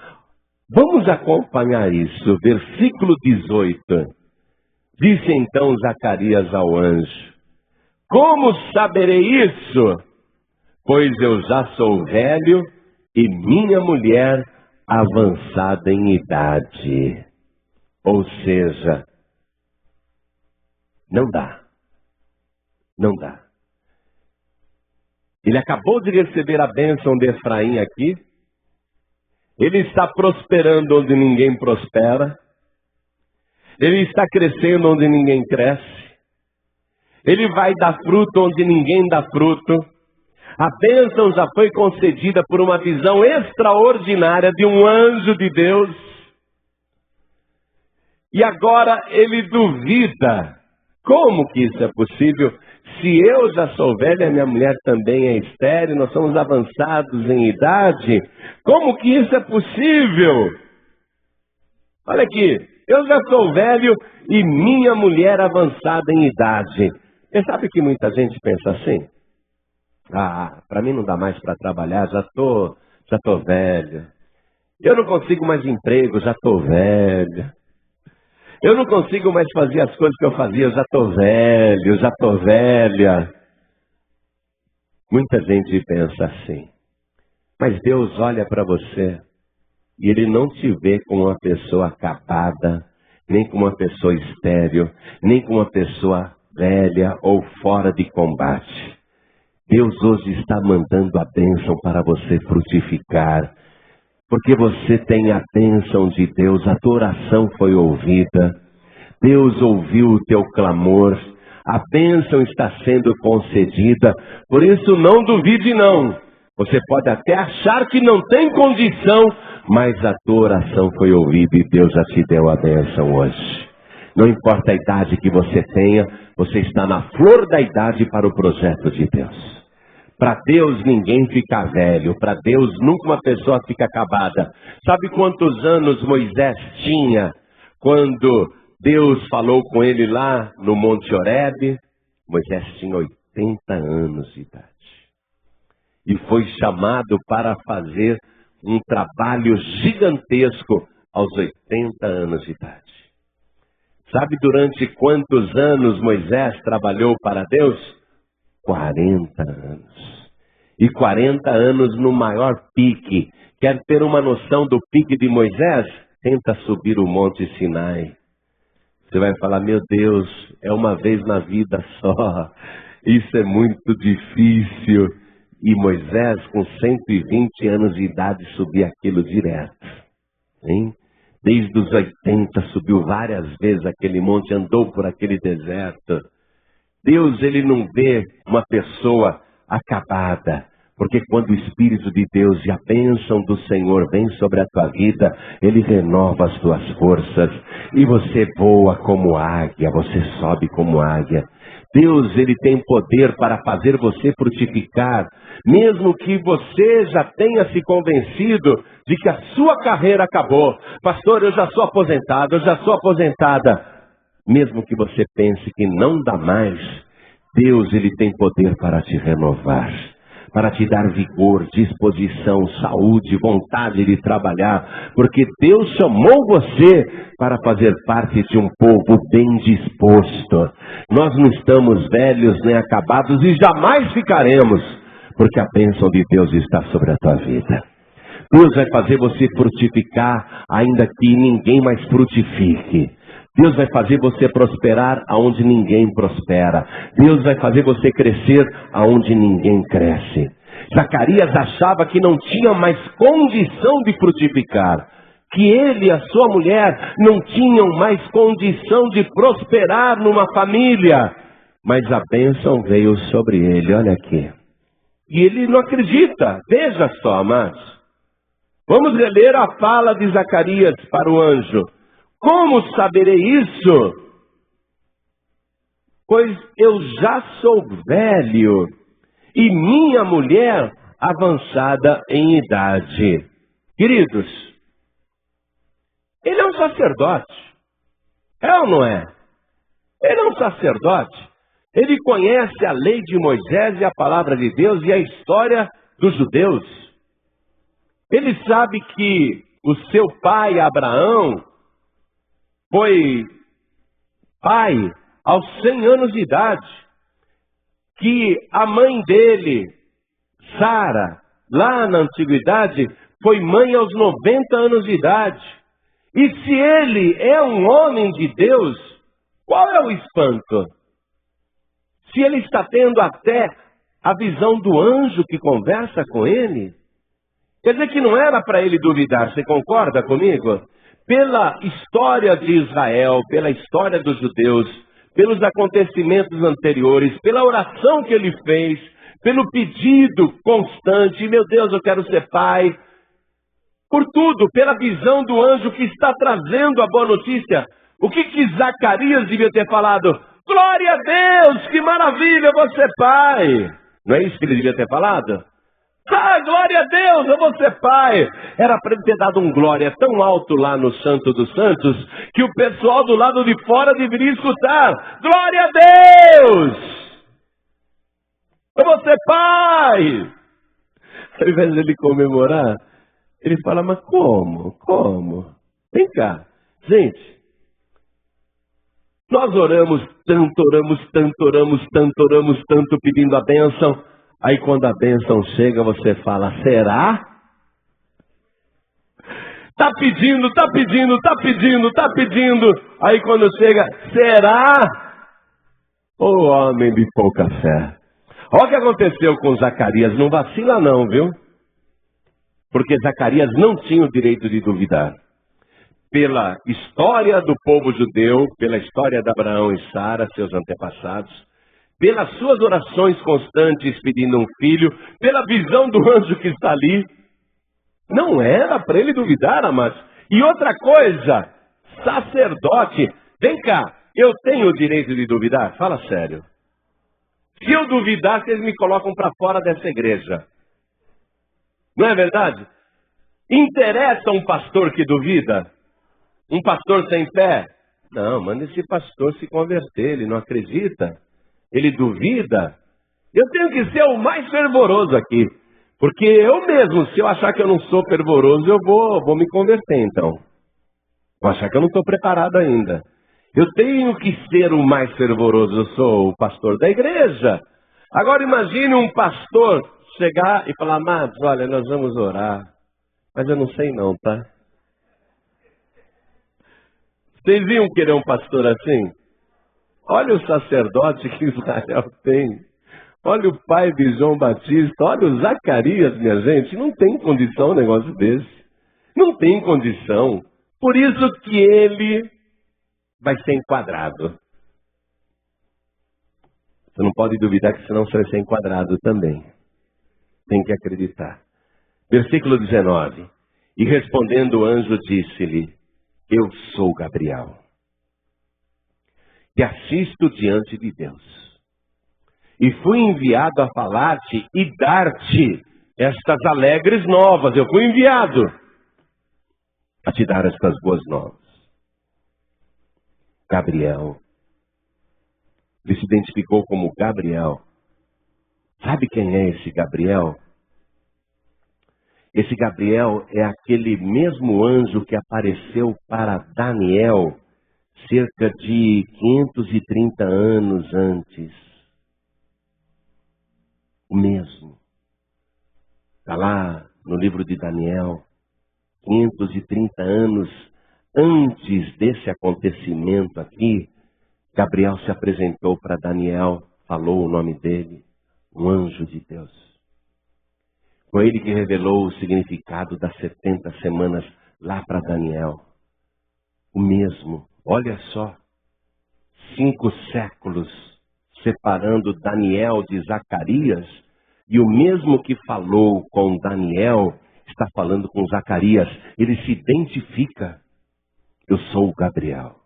Vamos acompanhar isso, versículo 18. Disse então Zacarias ao anjo: como saberei isso? Pois eu já sou velho e minha mulher avançada em idade. Ou seja, não dá. Não dá. Ele acabou de receber a bênção de Efraim aqui. Ele está prosperando onde ninguém prospera. Ele está crescendo onde ninguém cresce. Ele vai dar fruto onde ninguém dá fruto. A bênção já foi concedida por uma visão extraordinária de um anjo de Deus. E agora ele duvida. Como que isso é possível? Se eu já sou velha, minha mulher também é estéril, nós somos avançados em idade. Como que isso é possível? Olha aqui, eu já sou velho e minha mulher avançada em idade. Você sabe que muita gente pensa assim? Para mim não dá mais para trabalhar, já tô velho. Eu não consigo mais emprego, já tô velho. Eu não consigo mais fazer as coisas que eu fazia, eu já estou velho, já estou velha. Muita gente pensa assim. Mas Deus olha para você e Ele não te vê como uma pessoa acabada, nem como uma pessoa estéril, nem como uma pessoa velha ou fora de combate. Deus hoje está mandando a bênção para você frutificar. Porque você tem a bênção de Deus, a tua oração foi ouvida, Deus ouviu o teu clamor, a bênção está sendo concedida, por isso não duvide não. Você pode até achar que não tem condição, mas a tua oração foi ouvida e Deus já te deu a bênção hoje. Não importa a idade que você tenha, você está na flor da idade para o projeto de Deus. Para Deus ninguém fica velho, para Deus nunca uma pessoa fica acabada. Sabe quantos anos Moisés tinha quando Deus falou com ele lá no Monte Horebe? Moisés tinha 80 anos de idade. E foi chamado para fazer um trabalho gigantesco aos 80 anos de idade. Sabe durante quantos anos Moisés trabalhou para Deus? 40 anos. E 40 anos no maior pique. Quer ter uma noção do pique de Moisés? Tenta subir o Monte Sinai. Você vai falar, meu Deus, é uma vez na vida só. Isso é muito difícil. E Moisés, com 120 anos de idade, subia aquilo direto. Hein? Desde os 80, subiu várias vezes aquele monte, andou por aquele deserto. Deus, Ele não vê uma pessoa acabada, porque quando o Espírito de Deus e a bênção do Senhor vem sobre a tua vida, Ele renova as tuas forças, e você voa como águia, você sobe como águia. Deus, Ele tem poder para fazer você frutificar, mesmo que você já tenha se convencido de que a sua carreira acabou. Pastor, eu já sou aposentado, eu já sou aposentada. Mesmo que você pense que não dá mais, Deus, Ele tem poder para te renovar, para te dar vigor, disposição, saúde, vontade de trabalhar, porque Deus chamou você para fazer parte de um povo bem disposto. Nós não estamos velhos nem acabados e jamais ficaremos, porque a bênção de Deus está sobre a tua vida. Deus vai fazer você frutificar, ainda que ninguém mais frutifique. Deus vai fazer você prosperar aonde ninguém prospera. Deus vai fazer você crescer aonde ninguém cresce. Zacarias achava que não tinha mais condição de frutificar. que ele e a sua mulher não tinham mais condição de prosperar numa família. Mas a bênção veio sobre ele, olha aqui. E ele não acredita, veja só, amados. Vamos reler a fala de Zacarias para o anjo. Como saberei isso? Pois eu já sou velho e minha mulher avançada em idade. Queridos, ele é um sacerdote. É ou não é? Ele é um sacerdote. Ele conhece a lei de Moisés e a palavra de Deus e a história dos judeus. Ele sabe que o seu pai Abraão foi pai aos 100 anos de idade. Que a mãe dele, Sara, lá na antiguidade, foi mãe aos 90 anos de idade. E se ele é um homem de Deus, qual é o espanto? Se ele está tendo até a visão do anjo que conversa com ele, quer dizer que não era para ele duvidar, você concorda comigo? Pela história de Israel, pela história dos judeus, pelos acontecimentos anteriores, pela oração que ele fez, pelo pedido constante, meu Deus, eu quero ser pai. Por tudo, pela visão do anjo que está trazendo a boa notícia. O que Zacarias devia ter falado? Glória a Deus, que maravilha, eu vou ser pai. Não é isso que ele devia ter falado? Ah, glória a Deus, eu vou ser pai. Era para ele ter dado um glória tão alto lá no Santo dos Santos, que o pessoal do lado de fora deveria escutar. Glória a Deus! Eu vou ser pai! Ao invés de ele comemorar, ele fala, mas como? Como? Vem cá. Gente, nós oramos tanto, pedindo a bênção. Aí quando a bênção chega, você fala, será? Tá pedindo. Aí quando chega, será? Ô homem de pouca fé. Olha o que aconteceu com Zacarias, não vacila não, viu? Porque Zacarias não tinha o direito de duvidar. Pela história do povo judeu, pela história de Abraão e Sara, seus antepassados, pelas suas orações constantes pedindo um filho, pela visão do anjo que está ali, não era para ele duvidar, amados. E outra coisa, sacerdote, vem cá, eu tenho o direito de duvidar? Fala sério. Se eu duvidar, vocês me colocam para fora dessa igreja. Não é verdade? Interessa um pastor que duvida? Um pastor sem fé? Não, manda esse pastor se converter, ele não acredita. Ele duvida. Eu tenho que ser o mais fervoroso aqui. Porque eu mesmo, se eu achar que eu não sou fervoroso, eu vou me converter então. Vou achar que eu não estou preparado ainda. Eu tenho que ser o mais fervoroso, eu sou o pastor da igreja. Agora imagine um pastor chegar e falar, amados, olha, nós vamos orar. Mas eu não sei não, tá? Vocês iam querer um pastor assim? Olha o sacerdote que Israel tem. Olha o pai de João Batista. Olha o Zacarias, minha gente. Não tem condição um negócio desse. Não tem condição. Por isso que ele vai ser enquadrado. Você não pode duvidar que senão você vai ser enquadrado também. Tem que acreditar. Versículo 19. E respondendo o anjo disse-lhe, eu sou Gabriel. Te assisto diante de Deus. E fui enviado a falar-te e dar-te estas alegres novas. Eu fui enviado a te dar estas boas novas. Gabriel. Ele se identificou como Gabriel. Sabe quem é esse Gabriel? Esse Gabriel é aquele mesmo anjo que apareceu para Daniel cerca de 530 anos antes. O mesmo. Está lá no livro de Daniel. 530 anos antes desse acontecimento aqui, Gabriel se apresentou para Daniel, falou o nome dele, um anjo de Deus. Foi ele que revelou o significado das 70 semanas lá para Daniel. O mesmo. Olha só. 5 séculos separando Daniel de Zacarias. E o mesmo que falou com Daniel está falando com Zacarias. Ele se identifica. Eu sou o Gabriel.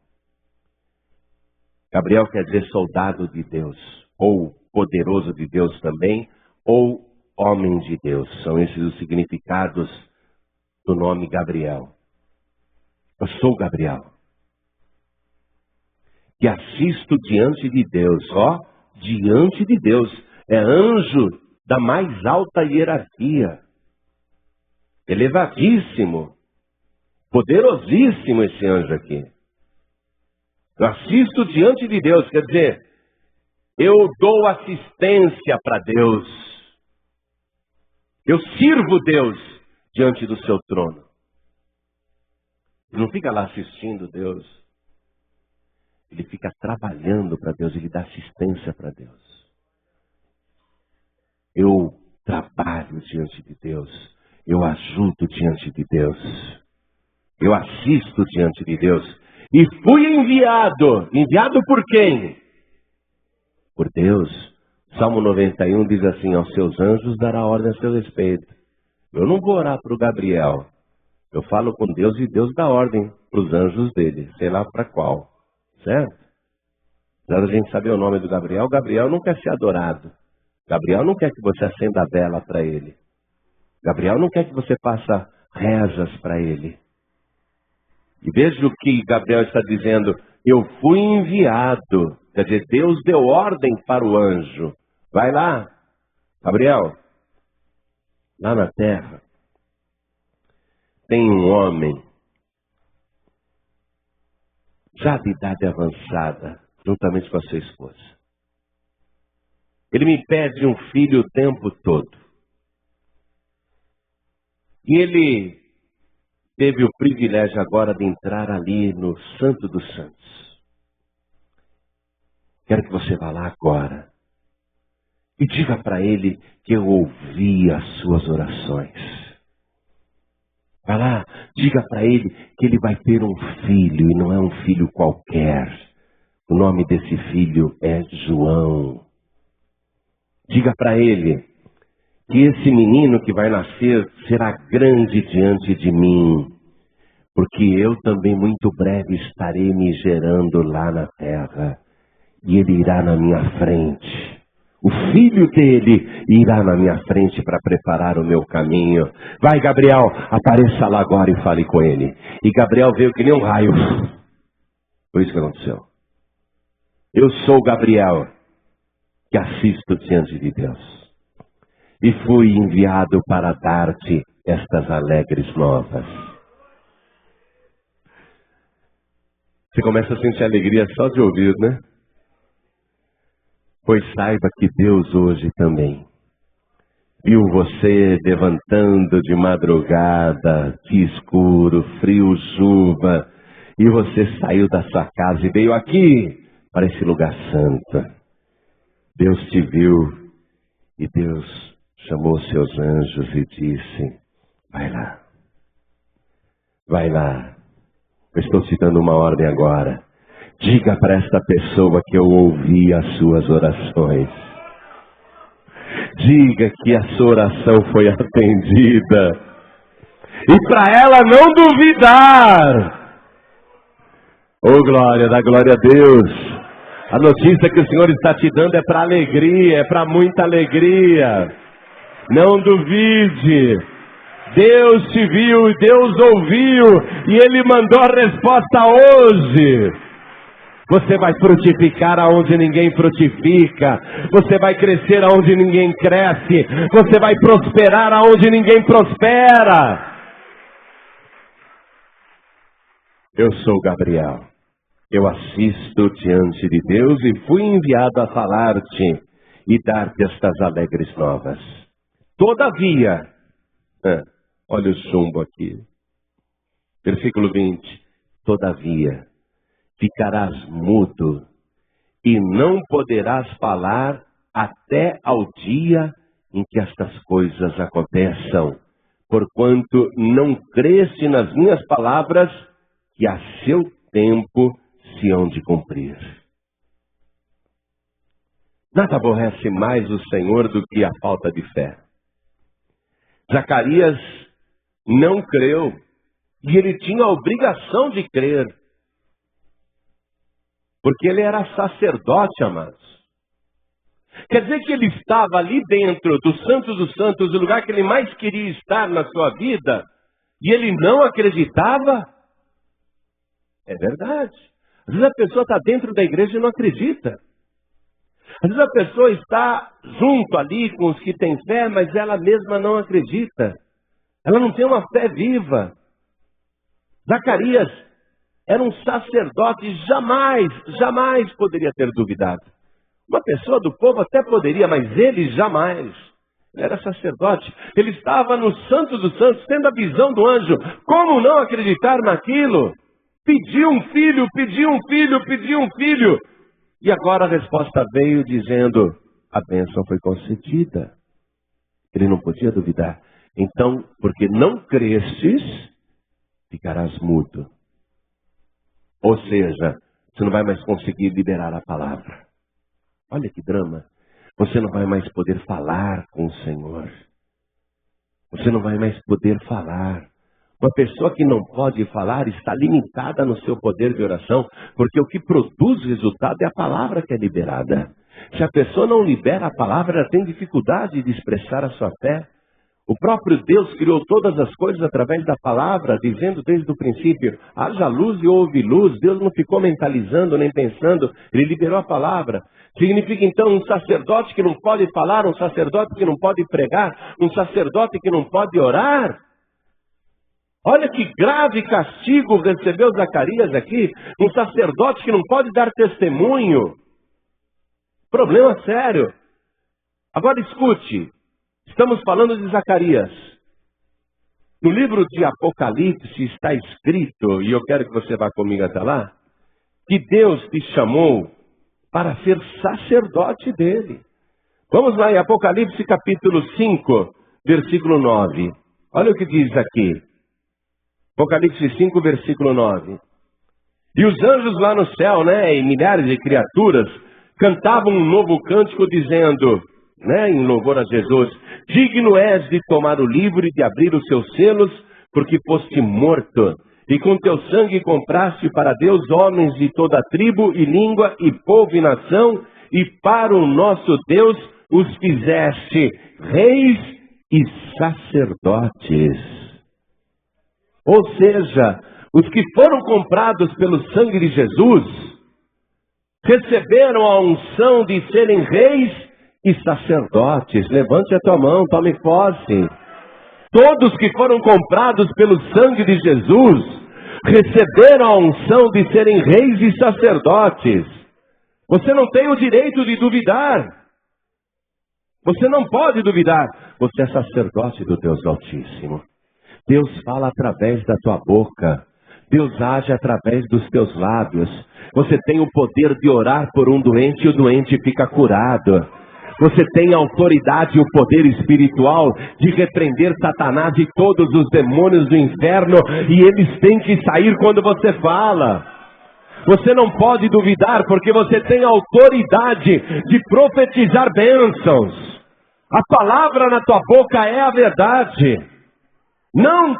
Gabriel quer dizer soldado de Deus. Ou poderoso de Deus também. Ou homem de Deus. São esses os significados do nome Gabriel. Eu sou Gabriel. Que assisto diante de Deus. Ó, diante de Deus. É anjo da mais alta hierarquia. Elevadíssimo. Poderosíssimo esse anjo aqui. Eu assisto diante de Deus. Quer dizer, eu dou assistência para Deus. Eu sirvo Deus diante do seu trono. Ele não fica lá assistindo Deus. Ele fica trabalhando para Deus. Ele dá assistência para Deus. Eu trabalho diante de Deus. Eu ajudo diante de Deus. Eu assisto diante de Deus. E fui enviado. Enviado por quem? Por Deus. Salmo 91 diz assim: aos seus anjos dará ordem a seu respeito. Eu não vou orar para o Gabriel. Eu falo com Deus e Deus dá ordem para os anjos dele. Sei lá para qual. Certo? Apesar da gente saber o nome do Gabriel, Gabriel não quer ser adorado. Gabriel não quer que você acenda a vela para ele. Gabriel não quer que você faça rezas para ele. E veja o que Gabriel está dizendo. Eu fui enviado. Quer dizer, Deus deu ordem para o anjo. Vai lá, Gabriel. Lá na terra tem um homem já de idade avançada, juntamente com a sua esposa. Ele me pede um filho o tempo todo. E ele teve o privilégio agora de entrar ali no Santo dos Santos. Quero que você vá lá agora e diga para ele que eu ouvi as suas orações. Vai lá, diga para ele que ele vai ter um filho e não é um filho qualquer. O nome desse filho é João. Diga para ele que esse menino que vai nascer será grande diante de mim, porque eu também muito breve estarei me gerando lá na terra e ele irá na minha frente. O filho dele irá na minha frente para preparar o meu caminho. Vai, Gabriel, apareça lá agora e fale com ele. E Gabriel veio que nem um raio. Foi isso que aconteceu. Eu sou Gabriel, que assisto diante de Deus. E fui enviado para dar-te estas alegres novas. Você começa a sentir alegria só de ouvir, né? Pois saiba que Deus hoje também viu você levantando de madrugada, de escuro, frio, chuva, e você saiu da sua casa e veio aqui para esse lugar santo. Deus te viu e Deus chamou seus anjos e disse: vai lá, vai lá, eu estou te dando uma ordem agora. Diga para esta pessoa que eu ouvi as suas orações. Diga que a sua oração foi atendida. E para ela não duvidar. Oh glória, dá glória a Deus. A notícia que o Senhor está te dando é para alegria, é para muita alegria. Não duvide. Deus te viu, Deus ouviu e Ele mandou a resposta hoje. Você vai frutificar aonde ninguém frutifica. Você vai crescer aonde ninguém cresce. Você vai prosperar aonde ninguém prospera. Eu sou Gabriel. Eu assisto diante de Deus e fui enviado a falar-te e dar-te estas alegres novas. Todavia, olha o chumbo aqui. Versículo 20. Todavia, ficarás mudo e não poderás falar até ao dia em que estas coisas aconteçam, porquanto não creste nas minhas palavras, que a seu tempo se hão de cumprir. Nada aborrece mais o Senhor do que a falta de fé. Zacarias não creu, e ele tinha a obrigação de crer, porque ele era sacerdote, amados. Quer dizer que ele estava ali dentro do Santo dos Santos, o lugar que ele mais queria estar na sua vida, e ele não acreditava? É verdade. Às vezes a pessoa está dentro da igreja e não acredita. Às vezes a pessoa está junto ali com os que têm fé, mas ela mesma não acredita. Ela não tem uma fé viva. Zacarias era um sacerdote e jamais poderia ter duvidado. Uma pessoa do povo até poderia, mas ele jamais. Ele era sacerdote. Ele estava no Santo dos Santos, tendo a visão do anjo. Como não acreditar naquilo? Pediu um filho. E agora a resposta veio dizendo, a bênção foi concedida. Ele não podia duvidar. Então, porque não crestes, ficarás mudo. Ou seja, você não vai mais conseguir liberar a palavra. Olha que drama. Você não vai mais poder falar com o Senhor. Você não vai mais poder falar. Uma pessoa que não pode falar está limitada no seu poder de oração, porque o que produz resultado é a palavra que é liberada. Se a pessoa não libera a palavra, ela tem dificuldade de expressar a sua fé. O próprio Deus criou todas as coisas através da palavra, dizendo desde o princípio, haja luz e houve luz. Deus não ficou mentalizando nem pensando, ele liberou a palavra. Significa então um sacerdote que não pode falar, um sacerdote que não pode pregar, um sacerdote que não pode orar. Olha que grave castigo recebeu Zacarias aqui, um sacerdote que não pode dar testemunho. Problema sério. Agora escute, estamos falando de Zacarias. No livro de Apocalipse está escrito, e eu quero que você vá comigo até lá, que Deus te chamou para ser sacerdote dele. Vamos lá em Apocalipse capítulo 5, versículo 9. Olha o que diz aqui. Apocalipse 5, versículo 9. E os anjos lá no céu, e milhares de criaturas, cantavam um novo cântico dizendo, em louvor a Jesus, digno és de tomar o livro e de abrir os seus selos, porque foste morto, e com teu sangue compraste para Deus homens de toda tribo e língua e povo e nação, e para o nosso Deus os fizeste reis e sacerdotes. Ou seja, os que foram comprados pelo sangue de Jesus, receberam a unção de serem reis e sacerdotes. Levante a tua mão, tome posse. Todos que foram comprados pelo sangue de Jesus, receberam a unção de serem reis e sacerdotes. Você não tem o direito de duvidar. Você não pode duvidar. Você é sacerdote do Deus Altíssimo. Deus fala através da tua boca. Deus age através dos teus lábios. Você tem o poder de orar por um doente e o doente fica curado. Você tem a autoridade e o poder espiritual de repreender Satanás e todos os demônios do inferno, e eles têm que sair quando você fala. Você não pode duvidar, porque você tem a autoridade de profetizar bênçãos. A palavra na tua boca é a verdade. Não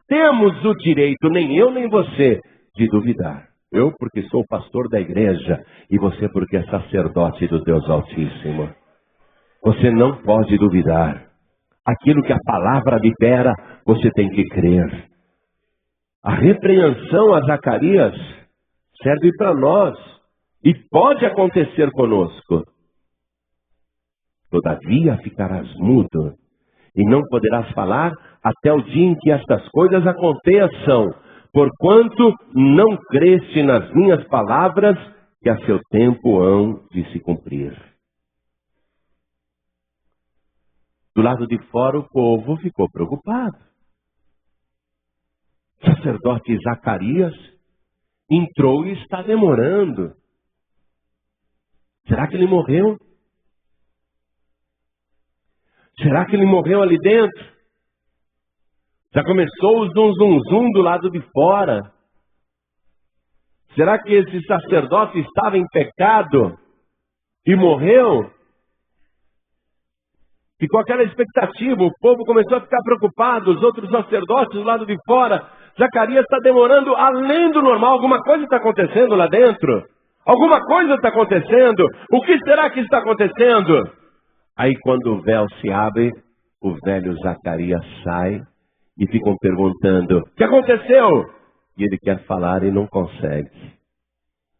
temos o direito, nem eu nem você, de duvidar. Eu porque sou pastor da igreja, e você porque é sacerdote do Deus Altíssimo. Você não pode duvidar. Aquilo que a palavra libera, você tem que crer. A repreensão a Zacarias serve para nós. E pode acontecer conosco. Todavia ficarás mudo, e não poderás falar até o dia em que estas coisas aconteçam, porquanto não creste nas minhas palavras, que a seu tempo hão de se cumprir. Do lado de fora o povo ficou preocupado. O sacerdote Zacarias entrou e está demorando. Será que ele morreu? Será que ele morreu ali dentro? Já começou o zum, zum, zum do lado de fora. Será que esse sacerdote estava em pecado e morreu? Ficou aquela expectativa, o povo começou a ficar preocupado, os outros sacerdotes do lado de fora. Zacarias está demorando além do normal, alguma coisa está acontecendo lá dentro. Alguma coisa está acontecendo. O que será que está acontecendo? Aí quando o véu se abre, o velho Zacarias sai e ficam perguntando, o que aconteceu? E ele quer falar e não consegue.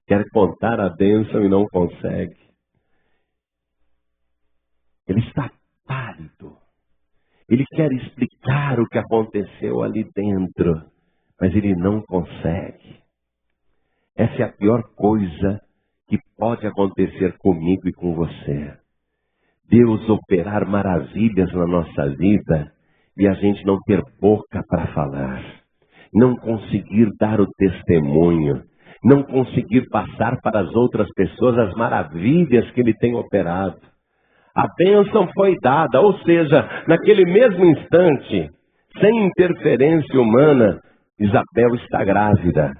Quer contar a bênção e não consegue. Ele está pálido. Ele quer explicar o que aconteceu ali dentro, mas ele não consegue. Essa é a pior coisa que pode acontecer comigo e com você. Deus operar maravilhas na nossa vida e a gente não ter boca para falar, não conseguir dar o testemunho, não conseguir passar para as outras pessoas as maravilhas que Ele tem operado. A bênção foi dada, ou seja, naquele mesmo instante, sem interferência humana, Isabel está grávida.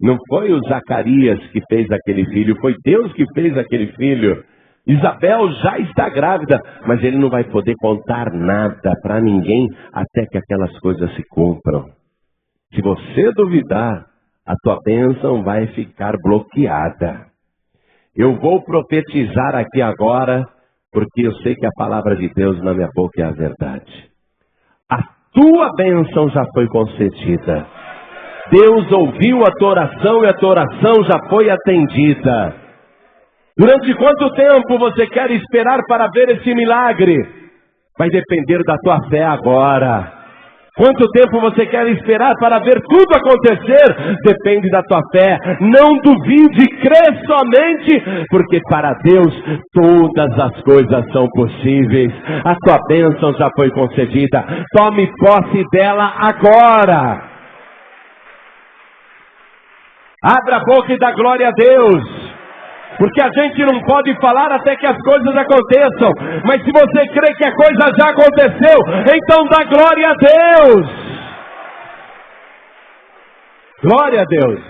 Não foi o Zacarias que fez aquele filho, foi Deus que fez aquele filho. Isabel já está grávida, mas ele não vai poder contar nada para ninguém até que aquelas coisas se cumpram. Se você duvidar, a tua bênção vai ficar bloqueada. Eu vou profetizar aqui agora, porque eu sei que a palavra de Deus na minha boca é a verdade. A tua bênção já foi concedida. Deus ouviu a tua oração e a tua oração já foi atendida. Durante quanto tempo você quer esperar para ver esse milagre? Vai depender da tua fé agora. Quanto tempo você quer esperar para ver tudo acontecer? Depende da tua fé. Não duvide, crê somente, porque para Deus todas as coisas são possíveis. A tua bênção já foi concedida. Tome posse dela agora. Abra a boca e dá glória a Deus. Porque a gente não pode falar até que as coisas aconteçam. Mas se você crê que a coisa já aconteceu, então dá glória a Deus. Glória a Deus.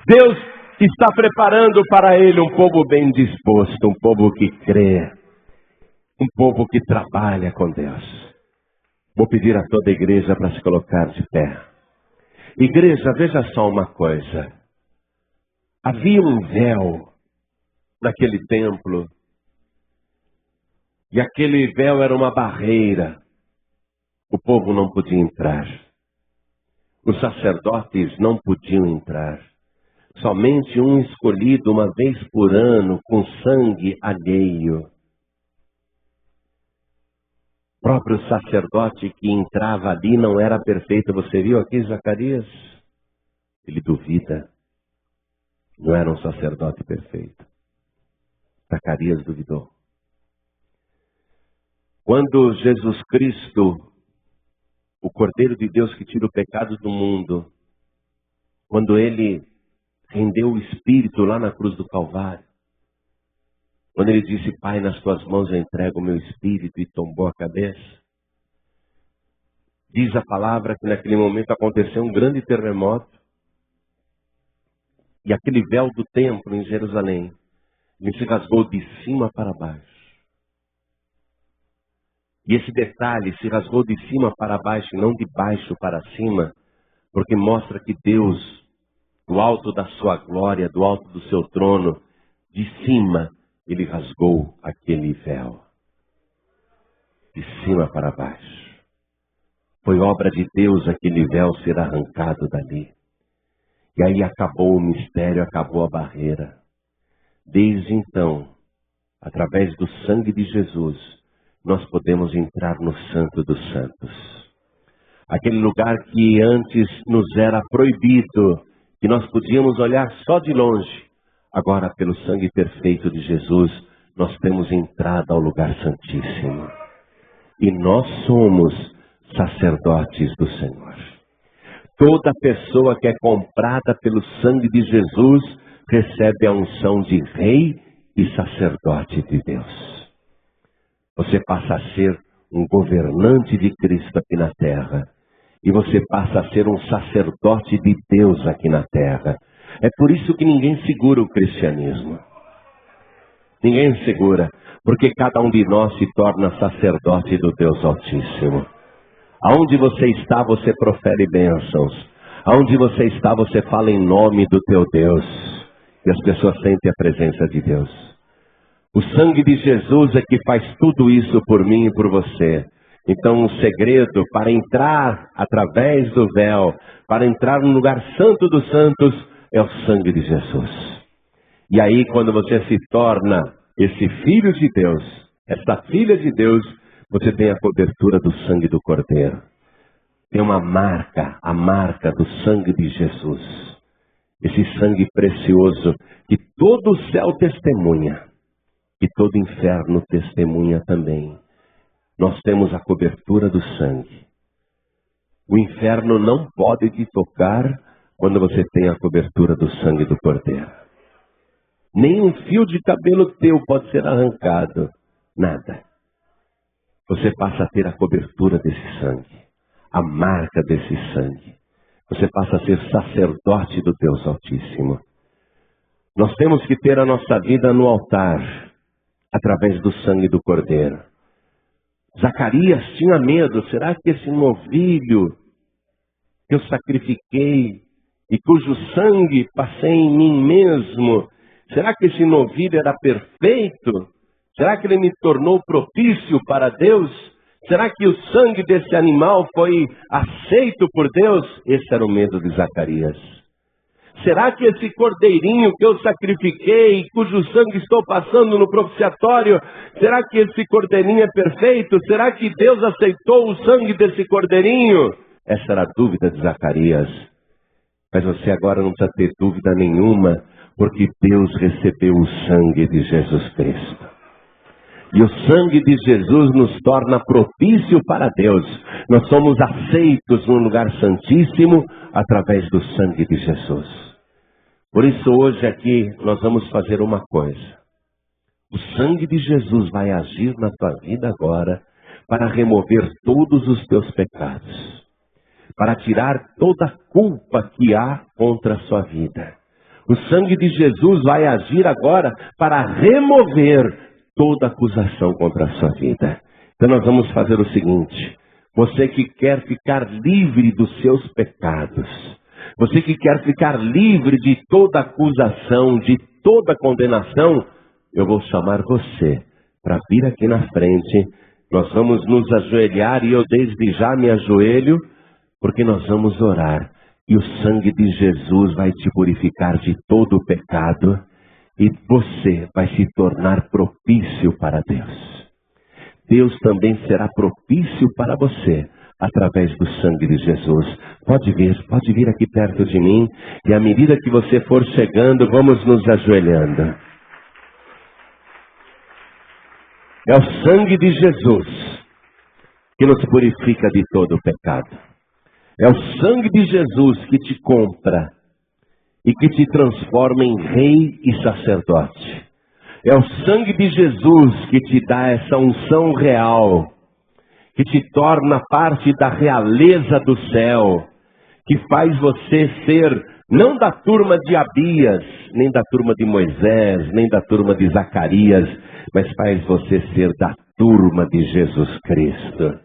Deus está preparando para Ele um povo bem disposto, um povo que crê, um povo que trabalha com Deus. Vou pedir a toda a igreja para se colocar de pé. Igreja, veja só uma coisa. Havia um véu naquele templo, e aquele véu era uma barreira. O povo não podia entrar. Os sacerdotes não podiam entrar. Somente um escolhido uma vez por ano, com sangue alheio. O próprio sacerdote que entrava ali não era perfeito. Você viu aqui Zacarias? Ele duvida. Não era um sacerdote perfeito. Zacarias duvidou. Quando Jesus Cristo, o Cordeiro de Deus que tira o pecado do mundo, quando Ele rendeu o Espírito lá na cruz do Calvário, quando Ele disse, Pai, nas tuas mãos eu entrego o meu Espírito, e tombou a cabeça, diz a palavra que naquele momento aconteceu um grande terremoto, e aquele véu do templo em Jerusalém, ele se rasgou de cima para baixo. E esse detalhe, se rasgou de cima para baixo e não de baixo para cima, porque mostra que Deus, do alto da sua glória, do alto do seu trono, de cima, Ele rasgou aquele véu. De cima para baixo. Foi obra de Deus aquele véu ser arrancado dali. E aí acabou o mistério, acabou a barreira. Desde então, através do sangue de Jesus, nós podemos entrar no Santo dos Santos. Aquele lugar que antes nos era proibido, que nós podíamos olhar só de longe. Agora, pelo sangue perfeito de Jesus, nós temos entrada ao lugar santíssimo. E nós somos sacerdotes do Senhor. Toda pessoa que é comprada pelo sangue de Jesus recebe a unção de rei e sacerdote de Deus. Você passa a ser um governante de Cristo aqui na terra. E você passa a ser um sacerdote de Deus aqui na terra. É por isso que ninguém segura o cristianismo. Ninguém segura, porque cada um de nós se torna sacerdote do Deus Altíssimo. Aonde você está, você profere bênçãos. Aonde você está, você fala em nome do teu Deus. E as pessoas sentem a presença de Deus. O sangue de Jesus é que faz tudo isso por mim e por você. Então o segredo para entrar através do véu, para entrar no lugar santo dos santos, é o sangue de Jesus. E aí quando você se torna esse filho de Deus, essa filha de Deus, você tem a cobertura do sangue do Cordeiro. Tem uma marca, a marca do sangue de Jesus. Esse sangue precioso que todo o céu testemunha, que todo inferno testemunha também. Nós temos a cobertura do sangue. O inferno não pode te tocar quando você tem a cobertura do sangue do Cordeiro. Nem um fio de cabelo teu pode ser arrancado. Nada. Você passa a ter a cobertura desse sangue. A marca desse sangue. Você passa a ser sacerdote do Deus Altíssimo. Nós temos que ter a nossa vida no altar, através do sangue do Cordeiro. Zacarias tinha medo. Será que esse novilho que eu sacrifiquei e cujo sangue passei em mim mesmo, será que esse novilho era perfeito? Será que ele me tornou propício para Deus? Será que o sangue desse animal foi aceito por Deus? Esse era o medo de Zacarias. Será que esse cordeirinho que eu sacrifiquei, cujo sangue estou passando no propiciatório, será que esse cordeirinho é perfeito? Será que Deus aceitou o sangue desse cordeirinho? Essa era a dúvida de Zacarias. Mas você agora não precisa ter dúvida nenhuma, porque Deus recebeu o sangue de Jesus Cristo. E o sangue de Jesus nos torna propício para Deus. Nós somos aceitos no lugar santíssimo através do sangue de Jesus. Por isso hoje aqui nós vamos fazer uma coisa. O sangue de Jesus vai agir na tua vida agora para remover todos os teus pecados. Para tirar toda a culpa que há contra a sua vida. O sangue de Jesus vai agir agora para remover toda acusação contra a sua vida. Então nós vamos fazer o seguinte. Você que quer ficar livre dos seus pecados. Você que quer ficar livre de toda acusação, de toda condenação. Eu vou chamar você para vir aqui na frente. Nós vamos nos ajoelhar e eu desde já me ajoelho. Porque nós vamos orar. E o sangue de Jesus vai te purificar de todo o pecado. E você vai se tornar propício para Deus. Deus também será propício para você, através do sangue de Jesus. Pode vir aqui perto de mim. E à medida que você for chegando, vamos nos ajoelhando. É o sangue de Jesus que nos purifica de todo o pecado. É o sangue de Jesus que te compra e que te transforma em rei e sacerdote. É o sangue de Jesus que te dá essa unção real, que te torna parte da realeza do céu, que faz você ser não da turma de Abias, nem da turma de Moisés, nem da turma de Zacarias, mas faz você ser da turma de Jesus Cristo.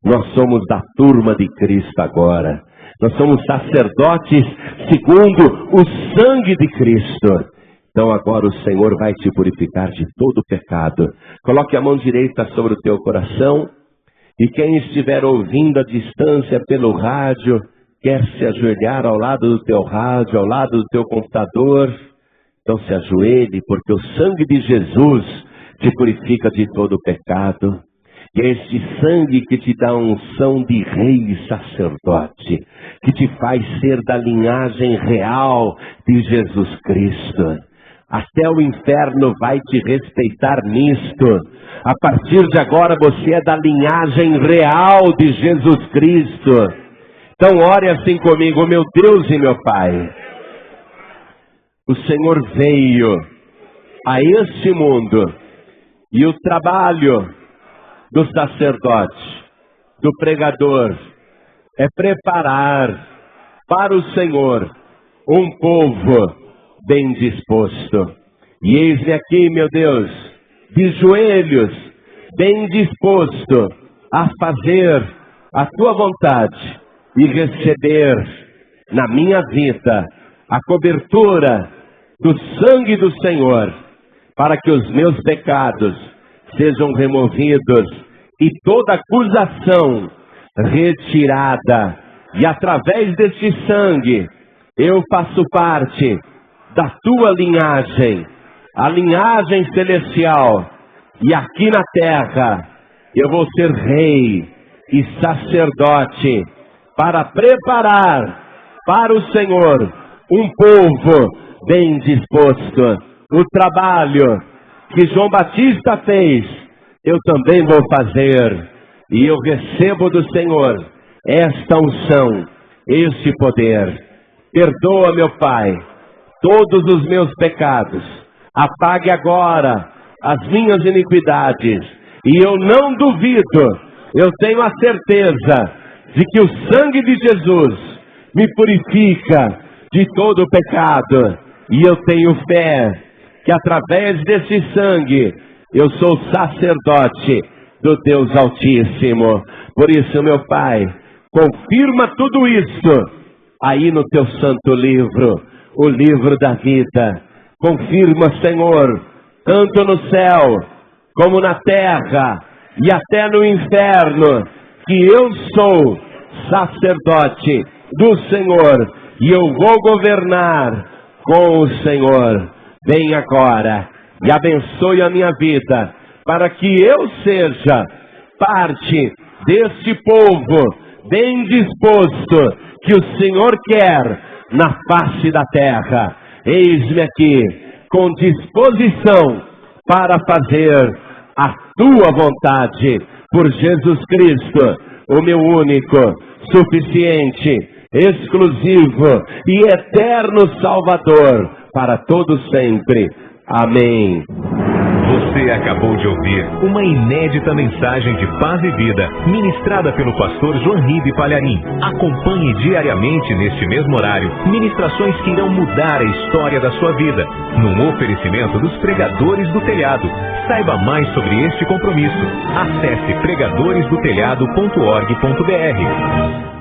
Nós somos da turma de Cristo agora. Nós somos sacerdotes segundo o sangue de Cristo. Então agora o Senhor vai te purificar de todo o pecado. Coloque a mão direita sobre o teu coração. E quem estiver ouvindo à distância pelo rádio, quer se ajoelhar ao lado do teu rádio, ao lado do teu computador, então se ajoelhe, porque o sangue de Jesus te purifica de todo o pecado. E é este sangue que te dá a unção de rei e sacerdote, que te faz ser da linhagem real de Jesus Cristo. Até o inferno vai te respeitar nisto. A partir de agora você é da linhagem real de Jesus Cristo. Então ore assim comigo, meu Deus e meu Pai. O Senhor veio a este mundo e o trabalho do sacerdote, do pregador, é preparar para o Senhor um povo bem disposto. E eis-me aqui, meu Deus, de joelhos, bem disposto a fazer a tua vontade e receber na minha vida a cobertura do sangue do Senhor, para que os meus pecados sejam removidos e toda acusação retirada. E através deste sangue eu faço parte da tua linhagem, a linhagem celestial. E aqui na terra eu vou ser rei e sacerdote para preparar para o Senhor um povo bem disposto. O trabalho que João Batista fez, eu também vou fazer. E eu recebo do Senhor esta unção, este poder. Perdoa, meu Pai, todos os meus pecados. Apague agora as minhas iniquidades. E eu não duvido, eu tenho a certeza de que o sangue de Jesus me purifica de todo o pecado. E eu tenho fé que através desse sangue eu sou sacerdote do Deus Altíssimo. Por isso, meu Pai, confirma tudo isso aí no teu santo livro, o livro da vida. Confirma, Senhor, tanto no céu como na terra e até no inferno, que eu sou sacerdote do Senhor e eu vou governar com o Senhor. Vem agora e abençoe a minha vida, para que eu seja parte deste povo bem disposto que o Senhor quer na face da terra. Eis-me aqui com disposição para fazer a tua vontade, por Jesus Cristo, o meu único, suficiente, exclusivo e eterno Salvador, para todo sempre. Amém. Você acabou de ouvir uma inédita mensagem de paz e vida, ministrada pelo pastor Joanribe Palharim. Acompanhe diariamente neste mesmo horário, ministrações que irão mudar a história da sua vida, num oferecimento dos Pregadores do Telhado. Saiba mais sobre este compromisso. Acesse pregadoresdotelhado.org.br.